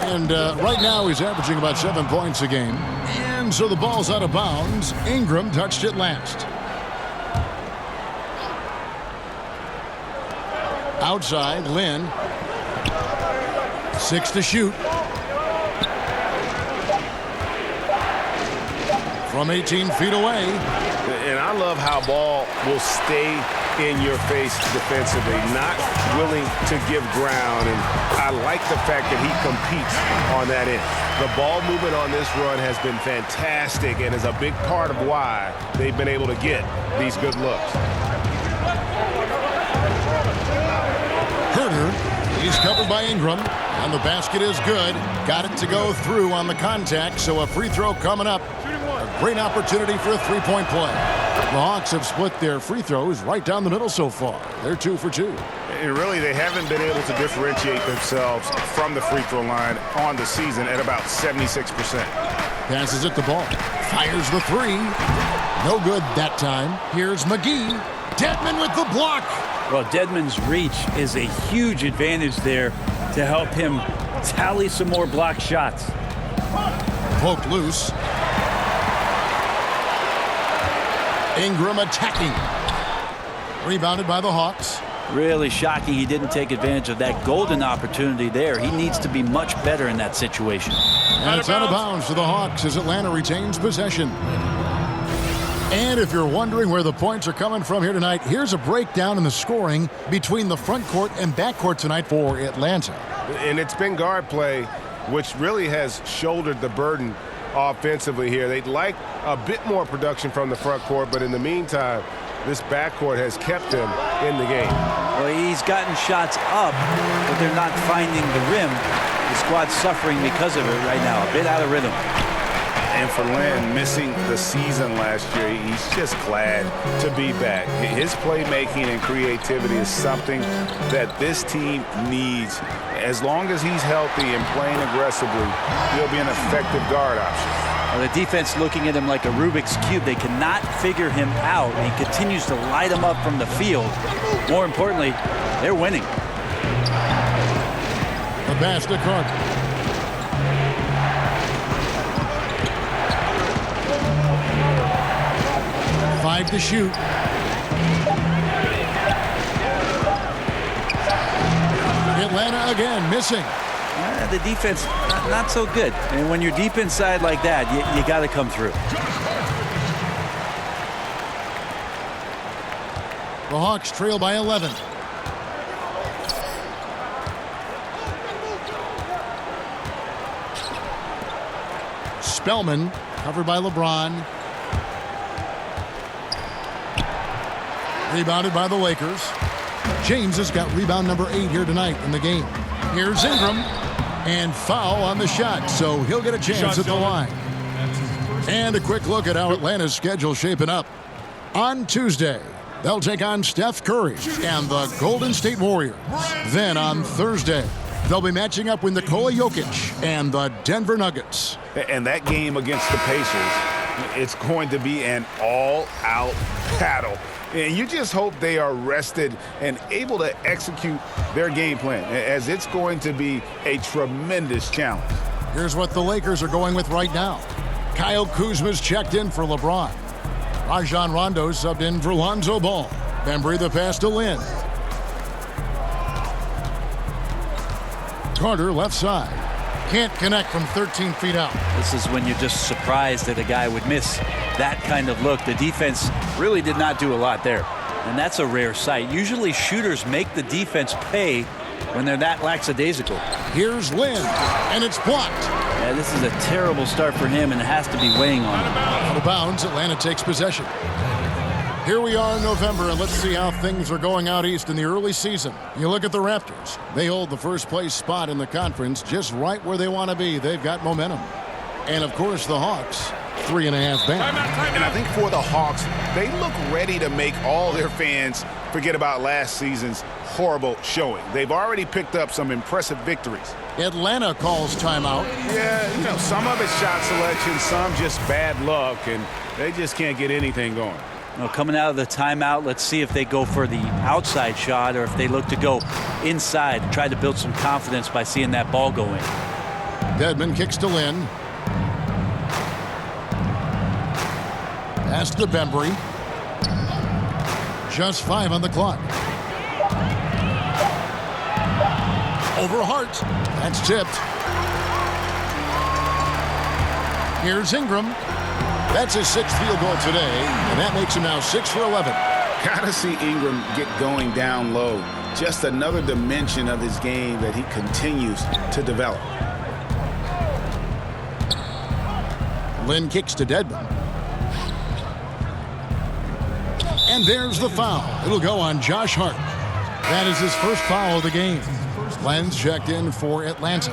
And right now he's averaging about 7 points a game. And so the ball's out of bounds. Ingram touched it last. Outside, Lynn. 6 to shoot. From 18 feet away. And I love how Ball will stay in your face defensively, not willing to give ground. And I like the fact that he competes on that end. The ball movement on this run has been fantastic and is a big part of why they've been able to get these good looks. Herter, he's covered by Ingram, and the basket is good. Got it to go through on the contact, so a free throw coming up. A great opportunity for a three-point play. The Hawks have split their free throws right down the middle so far. They're 2 for 2. And really, they haven't been able to differentiate themselves from the free throw line on the season at about 76%. Passes it to Ball. Fires the 3. No good that time. Here's McGee. Dedmon with the block. Well, Dedmon's reach is a huge advantage there to help him tally some more block shots. Poked loose. Ingram attacking. Rebounded by the Hawks. Really shocking he didn't take advantage of that golden opportunity there. He needs to be much better in that situation. And it's out of bounds to the Hawks as Atlanta retains possession. And if you're wondering where the points are coming from here tonight, here's a breakdown in the scoring between the front court and back court tonight for Atlanta. And it's been guard play, which really has shouldered the burden offensively here. They'd like a bit more production from the front court, but in the meantime, this backcourt has kept them in the game. Well, he's gotten shots up, but they're not finding the rim. The squad's suffering because of it right now, a bit out of rhythm. And for Lynn, missing the season last year, he's just glad to be back. His playmaking and creativity is something that this team needs. As long as he's healthy and playing aggressively, he'll be an effective guard option. Well, the defense looking at him like a Rubik's Cube. They cannot figure him out. He continues to light him up from the field. More importantly, they're winning. The pass to Carter. Five to shoot. Atlanta again missing. The defense not so good. And when you're deep inside like that, you got to come through. The Hawks trail by 11. Spellman covered by LeBron. Rebounded by the Lakers. James has got rebound number 8 here tonight in the game. Here's Ingram. And foul on the shot, so he'll get a chance at the line. And a quick look at how Atlanta's schedule shaping up. On Tuesday, they'll take on Steph Curry and the Golden State Warriors. Then on Thursday, they'll be matching up with Nikola Jokic and the Denver Nuggets. And that game against the Pacers, it's going to be an all-out battle. And you just hope they are rested and able to execute their game plan, as it's going to be a tremendous challenge. Here's what the Lakers are going with right now. Kyle Kuzma's checked in for LeBron. Rajon Rondo subbed in for Lonzo Ball. Bembry the pass to Lynn. Carter left side. Can't connect from 13 feet out. This is when you're just surprised that a guy would miss that kind of look. The defense really did not do a lot there. And that's a rare sight. Usually shooters make the defense pay when they're that lackadaisical. Here's Lynn, and it's blocked. Yeah, this is a terrible start for him, and it has to be weighing on him. Out of bounds, Atlanta takes possession. Here we are in November, and let's see how things are going out east in the early season. You look at the Raptors. They hold the first-place spot in the conference just right where they want to be. They've got momentum. And, of course, the Hawks, 3.5 back. And I think for the Hawks, they look ready to make all their fans forget about last season's horrible showing. They've already picked up some impressive victories. Atlanta calls timeout. Yeah, some of it's shot selection, some just bad luck, and they just can't get anything going. Well, coming out of the timeout, let's see if they go for the outside shot or if they look to go inside and try to build some confidence by seeing that ball go in. Dedmon kicks to Lynn. Pass to Bembry. Just 5 on the clock. Over Hart. That's tipped. Here's Ingram. That's his 6th field goal today, and that makes him now 6 for 11. Gotta see Ingram get going down low. Just another dimension of his game that he continues to develop. Lynn kicks to Dedmon. And there's the foul. It'll go on Josh Hart. That is his first foul of the game. Len's checked in for Atlanta.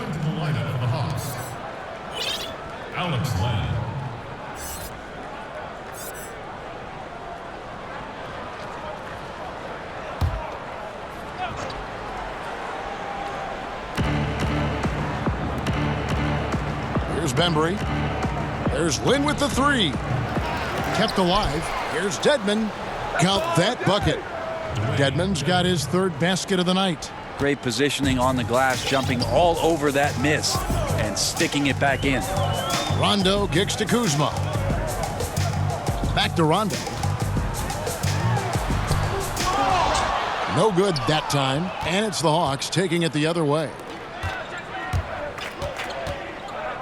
Alex Len. Here's Bembry. There's Lynn with the 3. Kept alive. Here's Dedmon. Count that bucket. Dedmon's got his 3rd basket of the night. Great positioning on the glass, jumping all over that miss and sticking it back in. Rondo kicks to Kuzma. Back to Rondo. No good that time, and it's the Hawks taking it the other way.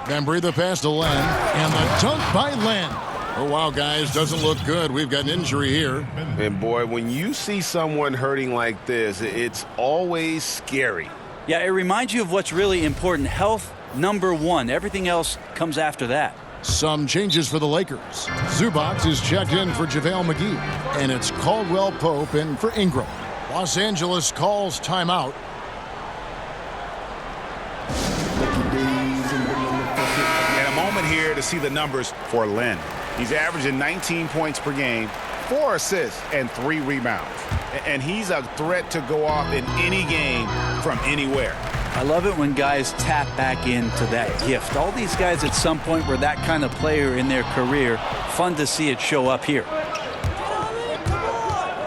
Bembry the pass to Len, and the dunk by Len. Oh, wow, guys, doesn't look good. We've got an injury here. And, boy, when you see someone hurting like this, it's always scary. Yeah, it reminds you of what's really important. Health, number 1. Everything else comes after that. Some changes for the Lakers. Zubac is checked in for JaVale McGee, and it's Caldwell Pope in for Ingram. Los Angeles calls timeout. And a moment here to see the numbers for Len. He's averaging 19 points per game, 4 assists, and 3 rebounds. And he's a threat to go off in any game from anywhere. I love it when guys tap back into that gift. All these guys at some point were that kind of player in their career. Fun to see it show up here.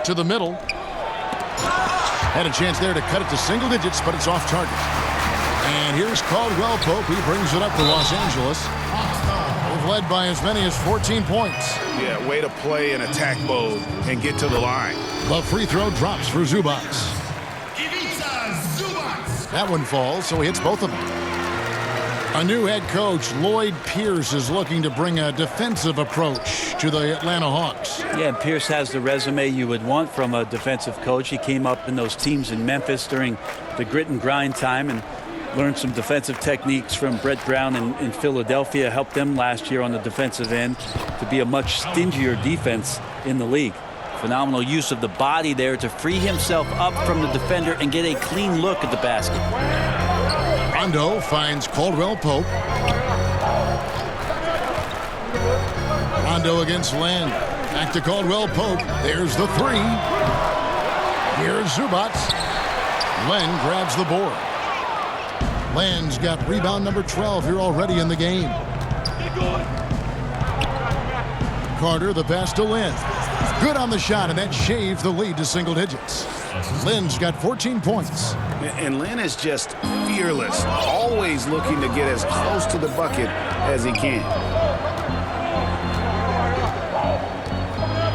To the middle. Had a chance there to cut it to single digits, but it's off target. And here's Caldwell Pope. He brings it up to Los Angeles. They've led by as many as 14 points. Yeah, way to play in attack mode and get to the line. The free throw drops for Zubac. That one falls, so he hits both of them. A new head coach, Lloyd Pierce, is looking to bring a defensive approach to the Atlanta Hawks. Yeah, and Pierce has the resume you would want from a defensive coach. He came up in those teams in Memphis during the grit and grind time and learned some defensive techniques from Brett Brown in Philadelphia. Helped them last year on the defensive end to be a much stingier defense in the league. Phenomenal use of the body there to free himself up from the defender and get a clean look at the basket. Rondo finds Caldwell Pope. Rondo against Len. Back to Caldwell Pope. There's the 3. Here's Zubac. Len grabs the board. Len's got rebound number 12 here already in the game. Carter the pass to Len. Good on the shot, and that shaved the lead to single digits. Len's got 14 points. And Len is just fearless, always looking to get as close to the bucket as he can.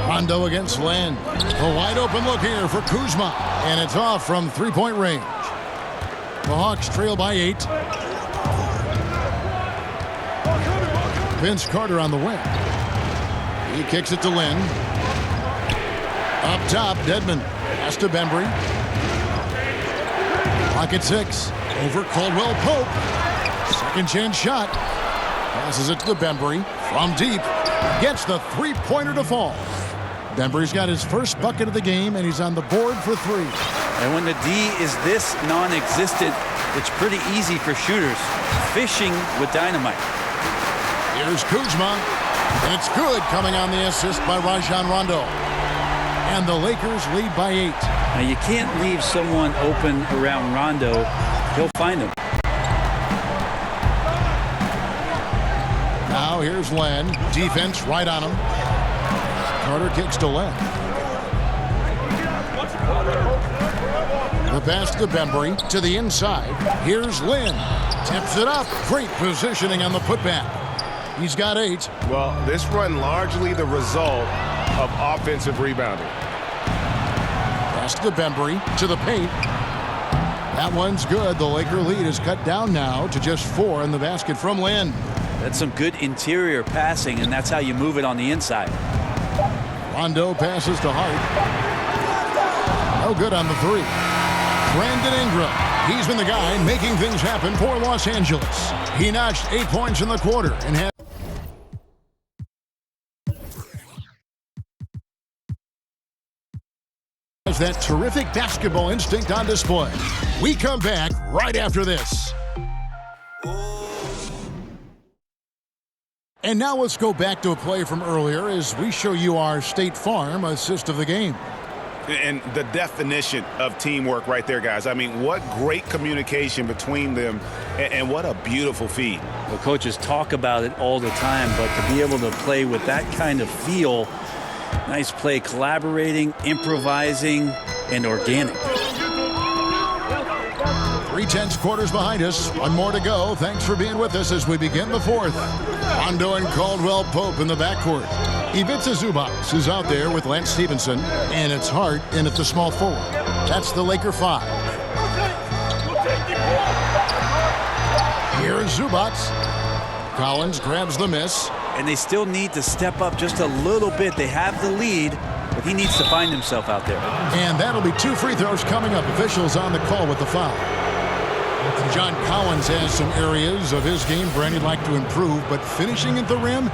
Rondo against Len. A wide open look here for Kuzma, and it's off from three-point range. The Hawks trail by 8. Vince Carter on the wing. He kicks it to Len. Up top, Dedmon. Pass to Bembry. Clock at 6. Over Caldwell Pope. Second chance shot. Passes it to Bembry from deep. Gets the three-pointer to fall. Bembry's got his first bucket of the game, and he's on the board for 3. And when the D is this non-existent, it's pretty easy for shooters. Fishing with dynamite. Here's Kuzma. And it's good, coming on the assist by Rajon Rondo. And the Lakers lead by 8. Now you can't leave someone open around Rondo. He'll find him. Now here's Len. Defense right on him. Carter kicks to Len. The pass to Bembry to the inside. Here's Lynn. Tips it up. Great positioning on the putback. He's got 8. Well, this run largely the result of offensive rebounding. Pass to Bembry to the paint. That one's good. The Laker lead is cut down now to just 4 in the basket from Lynn. That's some good interior passing, and that's how you move it on the inside. Rondo passes to Hart. No good on the 3. Brandon Ingram. He's been the guy making things happen for Los Angeles. He notched 8 points in the quarter and has that terrific basketball instinct on display. We come back right after this. And now let's go back to a play from earlier as we show you our State Farm assist of the game. And the definition of teamwork right there, guys. I mean, what great communication between them, and what a beautiful feed. Well, coaches talk about it all the time, but to be able to play with that kind of feel, nice play, collaborating, improvising, and organic. 3/10 quarters behind us. One more to go. Thanks for being with us as we begin the 4th. Rondo and Caldwell Pope in the backcourt. Ivica Zubac is out there with Lance Stevenson, and it's Hart in at the small forward. That's the Laker 5. Here's Zubac. Collins grabs the miss. And they still need to step up just a little bit. They have the lead, but he needs to find himself out there. And that'll be 2 free throws coming up. Officials on the call with the foul. John Collins has some areas of his game Brand he'd like to improve, but finishing at the rim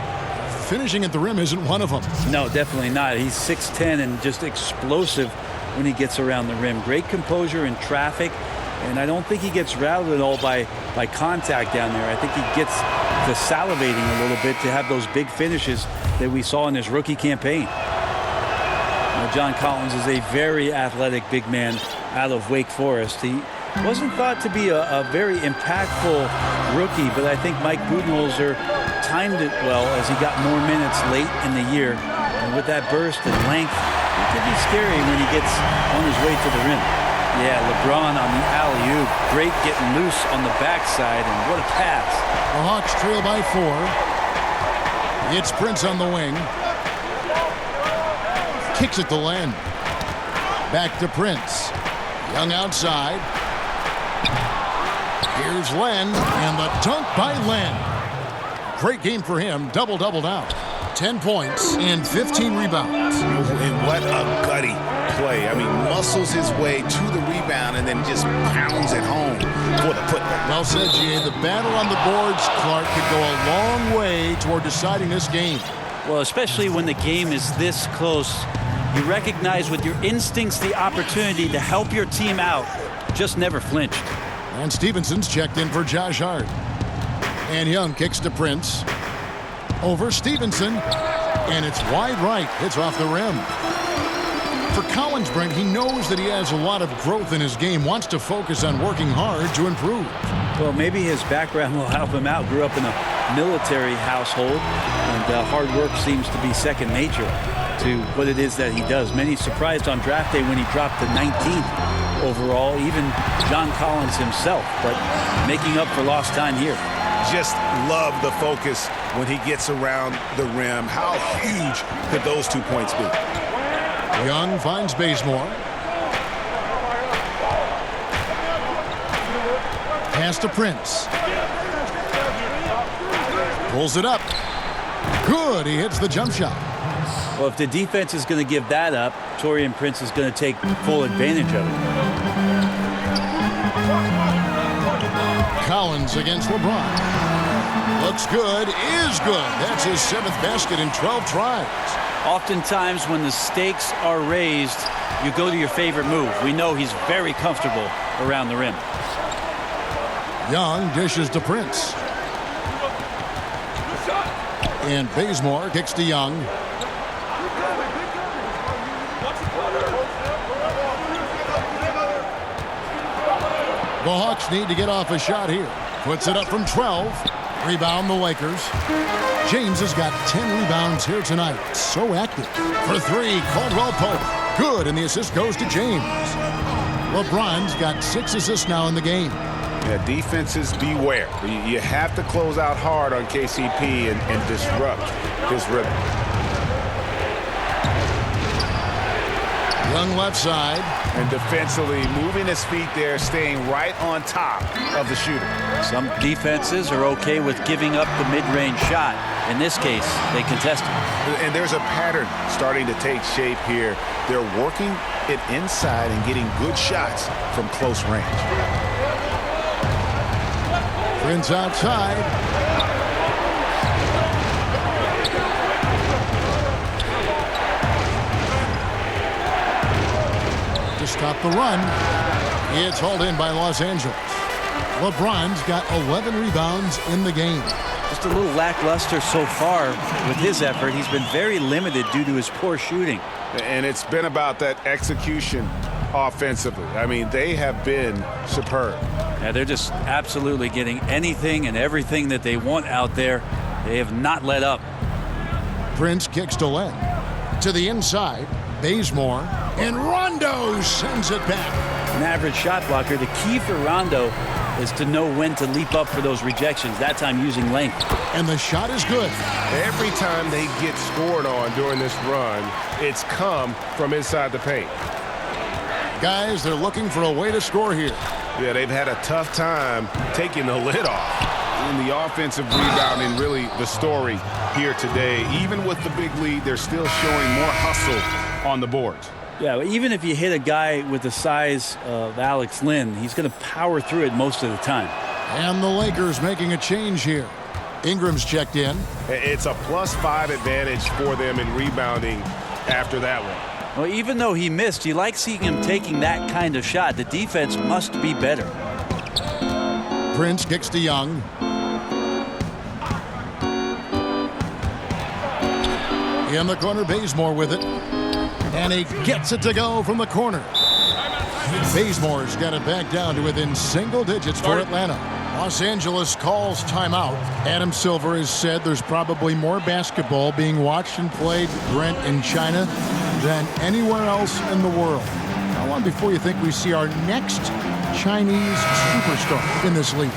isn't one of them. No, definitely not. He's 6'10" and just explosive when he gets around the rim. Great composure in traffic, and I don't think he gets rattled at all by contact down there. I think he gets to salivating a little bit to have those big finishes that we saw in his rookie campaign. Now, John Collins is a very athletic big man out of Wake Forest. He wasn't thought to be a very impactful rookie, but I think Mike Budenholzer timed it well as he got more minutes late in the year. And with that burst and length, it could be scary when he gets on his way to the rim. Yeah, LeBron on the alley-oop. Great getting loose on the backside, and what a pass. The Hawks trail by 4. It's Prince on the wing. Kicks it to Len. Back to Prince. Young outside. Here's Len, and the dunk by Len. Great game for him. Double-double now. 10 points and 15 rebounds. And what a gutty play. I mean, muscles his way to the rebound and then just pounds it home for the putback. Well said, G.A. The battle on the boards, Clark, could go a long way toward deciding this game. Well, especially when the game is this close, you recognize with your instincts the opportunity to help your team out. Just never flinched. And Stevenson's checked in for Josh Hart. And Young kicks to Prince. Over Stevenson. And it's wide right. It's off the rim. For Collins, Brent, he knows that he has a lot of growth in his game, wants to focus on working hard to improve. Well, maybe his background will help him out. Grew up in a military household, and hard work seems to be second nature to what it is that he does. Many surprised on draft day when he dropped to 19th overall, even John Collins himself, but making up for lost time here. Just love the focus when he gets around the rim. How huge could those 2 points be? Young finds Bazemore. Pass to Prince. Pulls it up. Good. He hits the jump shot. Well, if the defense is going to give that up, Taurean Prince is going to take full advantage of it. Collins against LeBron. Looks good, is good. That's his 7th basket in 12 tries. Oftentimes when the stakes are raised, you go to your favorite move. We know he's very comfortable around the rim. Young dishes to Prince. And Bazemore kicks to Young. The Hawks need to get off a shot here. Puts it up from 12. Rebound the Lakers. James has got 10 rebounds here tonight. So active. For 3, Caldwell Pope. Good, and the assist goes to James. LeBron's got 6 assists now in the game. Yeah, defenses beware. You have to close out hard on KCP and disrupt his rhythm. Young left side. And defensively, moving his feet there, staying right on top of the shooter. Some defenses are okay with giving up the mid-range shot. In this case, they contest it. And there's a pattern starting to take shape here. They're working it inside and getting good shots from close range. Prince outside. To stop the run. It's hauled in by Los Angeles. LeBron's got 11 rebounds in the game. Just a little lackluster so far with his effort. He's been very limited due to his poor shooting. And it's been about that execution offensively. I mean, they have been superb. Yeah, they're just absolutely getting anything and everything that they want out there. They have not let up. Prince kicks to Len. To the inside, Bazemore, and Rondo sends it back. An average shot blocker. The key for Rondo is to know when to leap up for those rejections. That time using length. And the shot is good. Every time they get scored on during this run, it's come from inside the paint. Guys, they're looking for a way to score here. Yeah, they've had a tough time taking the lid off. In the offensive rebounding, really the story here today. Even with the big lead, they're still showing more hustle on the boards. Yeah, even if you hit a guy with the size of Alex Len, he's going to power through it most of the time. And the Lakers making a change here. Ingram's checked in. It's a +5 advantage for them in rebounding after that one. Well, even though he missed, you like seeing him taking that kind of shot. The defense must be better. Prince kicks to Young. In the corner, Bazemore with it. And he gets it to go from the corner. Bazemore's got it back down to within single digits for Atlanta. Los Angeles calls timeout. Adam Silver has said there's probably more basketball being watched and played, Brent, in China than anywhere else in the world. How long before you think we see our next Chinese superstar in this league?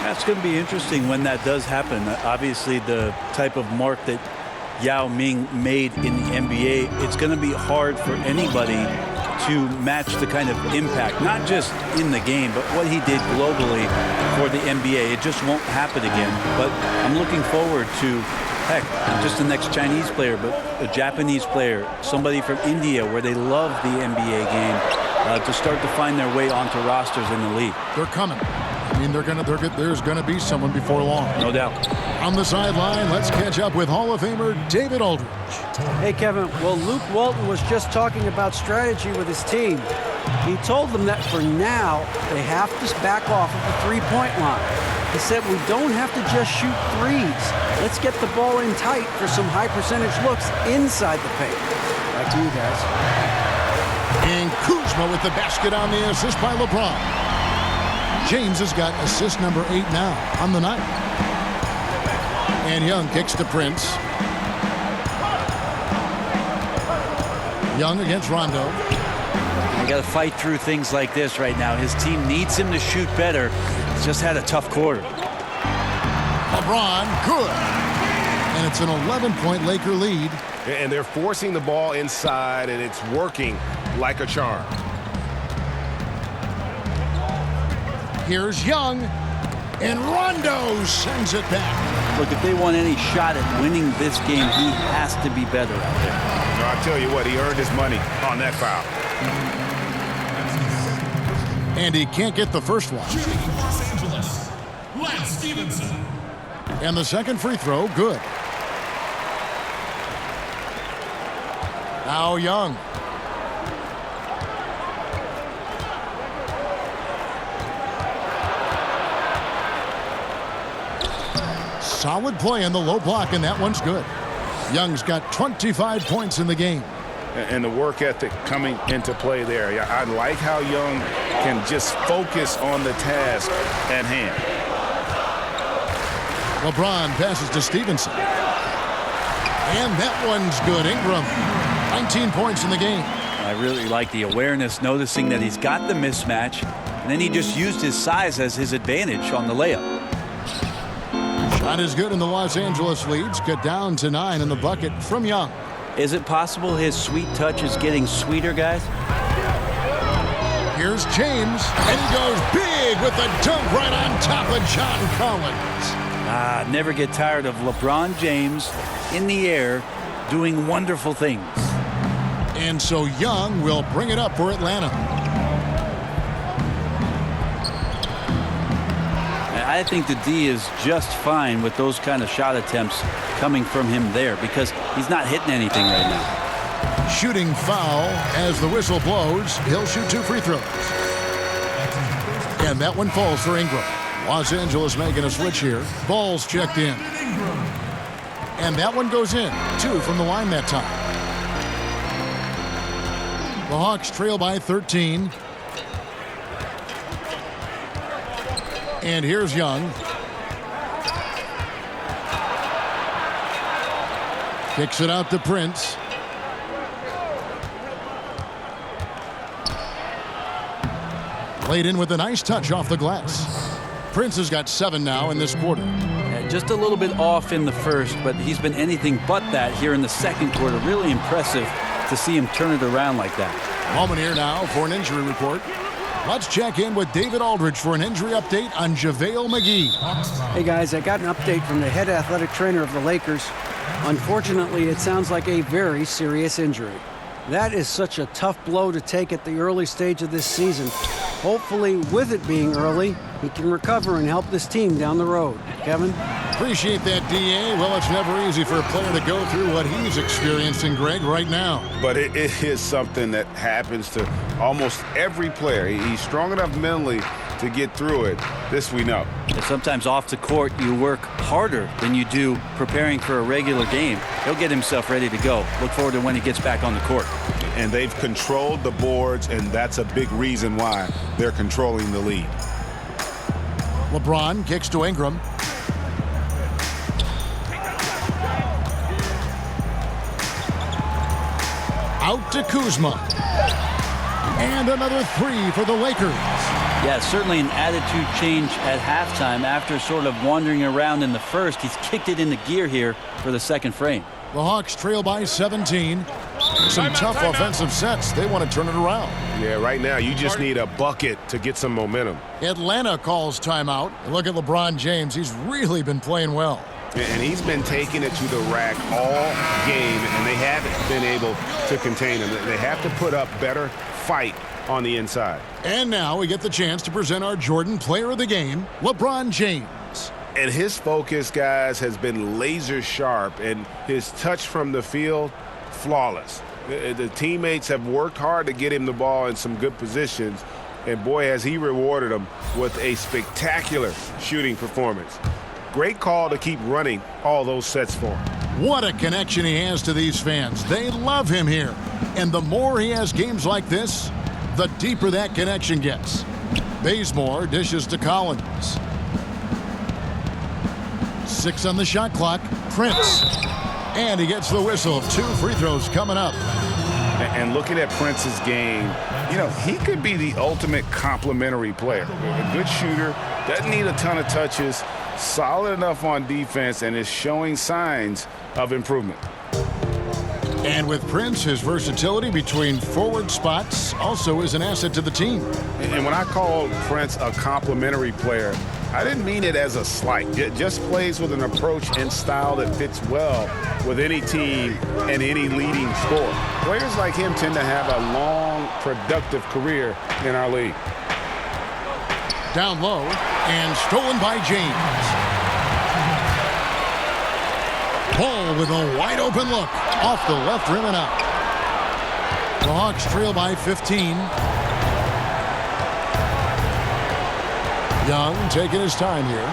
That's going to be interesting when that does happen. Obviously, the type of mark that Yao Ming made in the NBA, it's going to be hard for anybody to match the kind of impact, not just in the game, but what he did globally for the NBA. It just won't happen again. But I'm looking forward to, heck, not just the next Chinese player, but a Japanese player, somebody from India where they love the NBA game, to start to find their way onto rosters in the league. They're coming. I mean, there's going to be someone before long. No doubt. On the sideline, let's catch up with Hall of Famer David Aldridge. Hey, Kevin. Well, Luke Walton was just talking about strategy with his team. He told them that for now, they have to back off of the three-point line. He said, we don't have to just shoot threes. Let's get the ball in tight for some high-percentage looks inside the paint. Back to you guys. And Kuzma with the basket on the assist by LeBron. James has got assist number 8 now on the night. And Young kicks to Prince. Young against Rondo. You got to fight through things like this right now. His team needs him to shoot better. He's just had a tough quarter. LeBron, good. And it's an 11-point Laker lead. And they're forcing the ball inside, and it's working like a charm. Here's Young, and Rondo sends it back. Look, if they want any shot at winning this game, he has to be better out there. I'll tell you what, he earned his money on that foul. And he can't get the first one. Los Angeles, Lakers. Stevenson. And the second free throw, good. Now Young. Solid play in the low block, and that one's good. Young's got 25 points in the game. And the work ethic coming into play there. I like how Young can just focus on the task at hand. LeBron passes to Stevenson. And that one's good. Ingram, 19 points in the game. I really like the awareness, noticing that he's got the mismatch, and then he just used his size as his advantage on the layup. Shot is good, and the Los Angeles leads get down to 9 in the bucket from Young. Is it possible his sweet touch is getting sweeter, guys? Here's James, and he goes big with the dunk right on top of John Collins. Never get tired of LeBron James in the air doing wonderful things. And so Young will bring it up for Atlanta. I think the D is just fine with those kind of shot attempts coming from him there because he's not hitting anything right now. Shooting foul as the whistle blows. He'll shoot 2 free throws. And that one falls for Ingram. Los Angeles making a switch here. Ball's checked in. And that one goes in. 2 from the line that time. The Hawks trail by 13. And here's Young. Kicks it out to Prince. Laid in with a nice touch off the glass. Prince has got 7 now in this quarter. Just a little bit off in the first, but he's been anything but that here in the second quarter. Really impressive to see him turn it around like that. Moment here now for an injury report. Let's check in with David Aldridge for an injury update on JaVale McGee. Hey guys, I got an update from the head athletic trainer of the Lakers. Unfortunately, it sounds like a very serious injury. That is such a tough blow to take at the early stage of this season. Hopefully, with it being early, he can recover and help this team down the road. Kevin? Appreciate that, D.A. Well, it's never easy for a player to go through what he's experiencing, Greg, right now. But it is something that happens to almost every player. He's strong enough mentally to get through it. This we know. And sometimes off the court, you work harder than you do preparing for a regular game. He'll get himself ready to go. Look forward to when he gets back on the court. And they've controlled the boards, and that's a big reason why they're controlling the lead. LeBron kicks to Ingram. Out to Kuzma. And another 3 for the Lakers. Yeah, certainly an attitude change at halftime after sort of wandering around in the first. He's kicked it into gear here for the second frame. The Hawks trail by 17. Some tough offensive sets. They want to turn it around. Yeah, right now you just need a bucket to get some momentum. Atlanta calls timeout. Look at LeBron James. He's really been playing well. And he's been taking it to the rack all game, and they haven't been able to contain him. They have to put up better fight on the inside. And now we get the chance to present our Jordan Player of the Game, LeBron James. And his focus, guys, has been laser sharp, and his touch from the field, flawless. The teammates have worked hard to get him the ball in some good positions, and boy, has he rewarded them with a spectacular shooting performance. Great call to keep running all those sets for him. What a connection he has to these fans. They love him here. And the more he has games like this, the deeper that connection gets. Bazemore dishes to Collins. 6 on the shot clock. Prince. And he gets the whistle. 2 free throws coming up. And looking at Prince's game, you know, he could be the ultimate complementary player. A good shooter, doesn't need a ton of touches, solid enough on defense, and is showing signs of improvement. And with Prince, his versatility between forward spots also is an asset to the team. And when I called Prince a complimentary player, I didn't mean it as a slight. It just plays with an approach and style that fits well with any team and any leading scorer. Players like him tend to have a long, productive career in our league. Down low and stolen by James. Ball with a wide open look off the left rim and out. The Hawks trail by 15. Young taking his time here.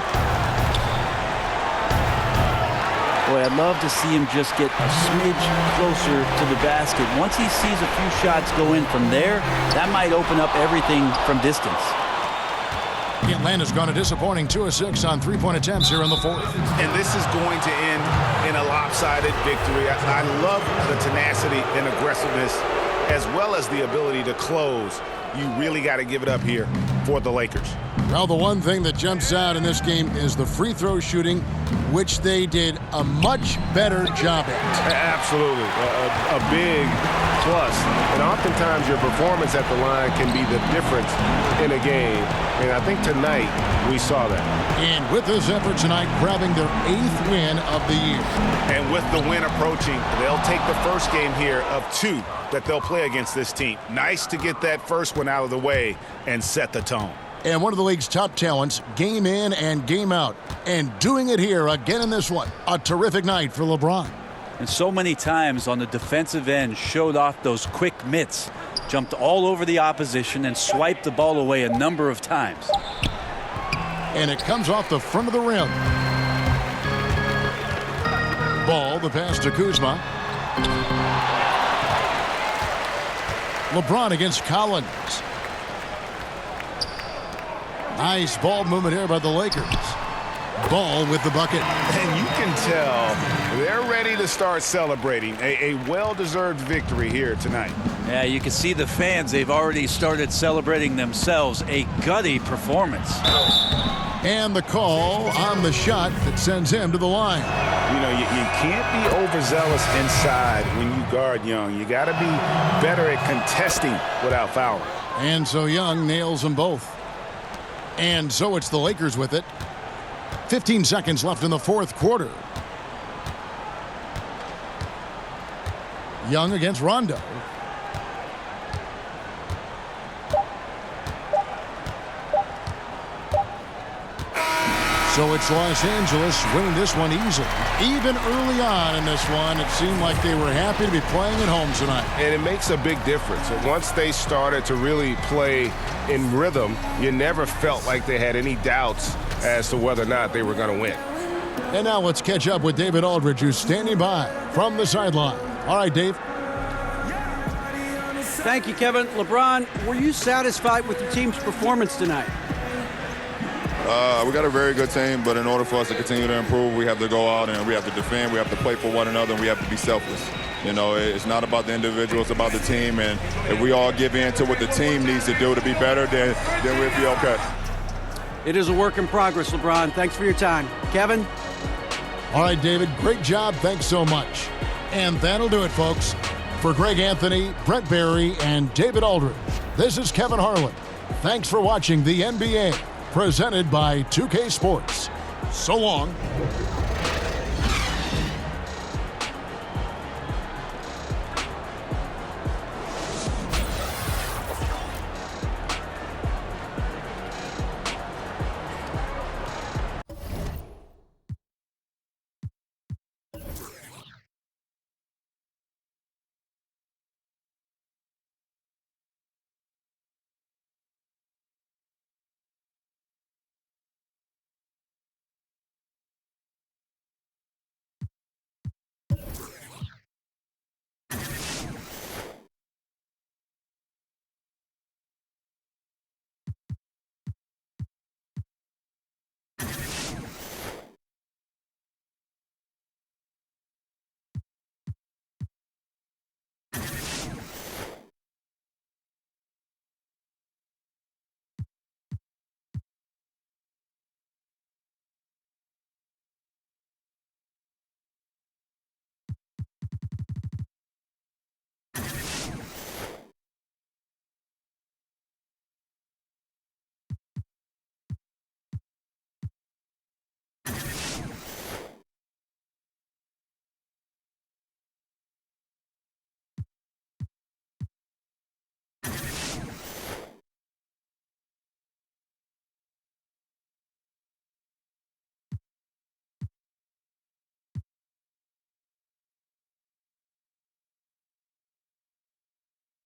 Boy, I'd love to see him just get a smidge closer to the basket. Once he sees a few shots go in from there, that might open up everything from distance. Atlanta's gone a disappointing 2 of 6 on three-point attempts here in the fourth. And this is going to end in a lopsided victory. I love the tenacity and aggressiveness as well as the ability to close. You really got to give it up here for the Lakers. Well, the one thing that jumps out in this game is the free throw shooting, which they did a much better job at. Absolutely. A big plus. And oftentimes your performance at the line can be the difference in a game. And I think tonight we saw that. And with this effort tonight, grabbing their 8th win of the year. And with the win approaching, they'll take the first game here of 2 that they'll play against this team. Nice to get that first one out of the way and set the tone. And one of the league's top talents, game in and game out. And doing it here again in this one. A terrific night for LeBron. And so many times on the defensive end showed off those quick mitts. Jumped all over the opposition and swiped the ball away a number of times. And it comes off the front of the rim. Ball, the pass to Kuzma. LeBron against Collins. Nice ball movement here by the Lakers. Ball with the bucket. And you can tell they're ready to start celebrating a well-deserved victory here tonight. Yeah, you can see the fans. They've already started celebrating themselves. A gutty performance. And the call on the shot that sends him to the line. You know, you can't be overzealous inside when you guard Young. You got to be better at contesting without fouling. And so Young nails them both. And so it's the Lakers with it. 15 seconds left in the fourth quarter. Young against Rondo. So it's Los Angeles winning this one easily. Even early on in this one, it seemed like they were happy to be playing at home tonight. And it makes a big difference. Once they started to really play in rhythm, you never felt like they had any doubts as to whether or not they were going to win. And now let's catch up with David Aldridge, who's standing by from the sideline. All right, Dave. Thank you, Kevin. LeBron, were you satisfied with your team's performance tonight? We got a very good team, but in order for us to continue to improve, we have to go out and we have to defend, we have to play for one another, and we have to be selfless. You know, it's not about the individual, it's about the team, and if we all give in to what the team needs to do to be better, then we'll be okay. It is a work in progress, LeBron. Thanks for your time. Kevin? All right, David, great job. Thanks so much. And that'll do it, folks. For Greg Anthony, Brett Barry, and David Aldridge, this is Kevin Harlan. Thanks for watching the NBA, presented by 2K Sports. So long.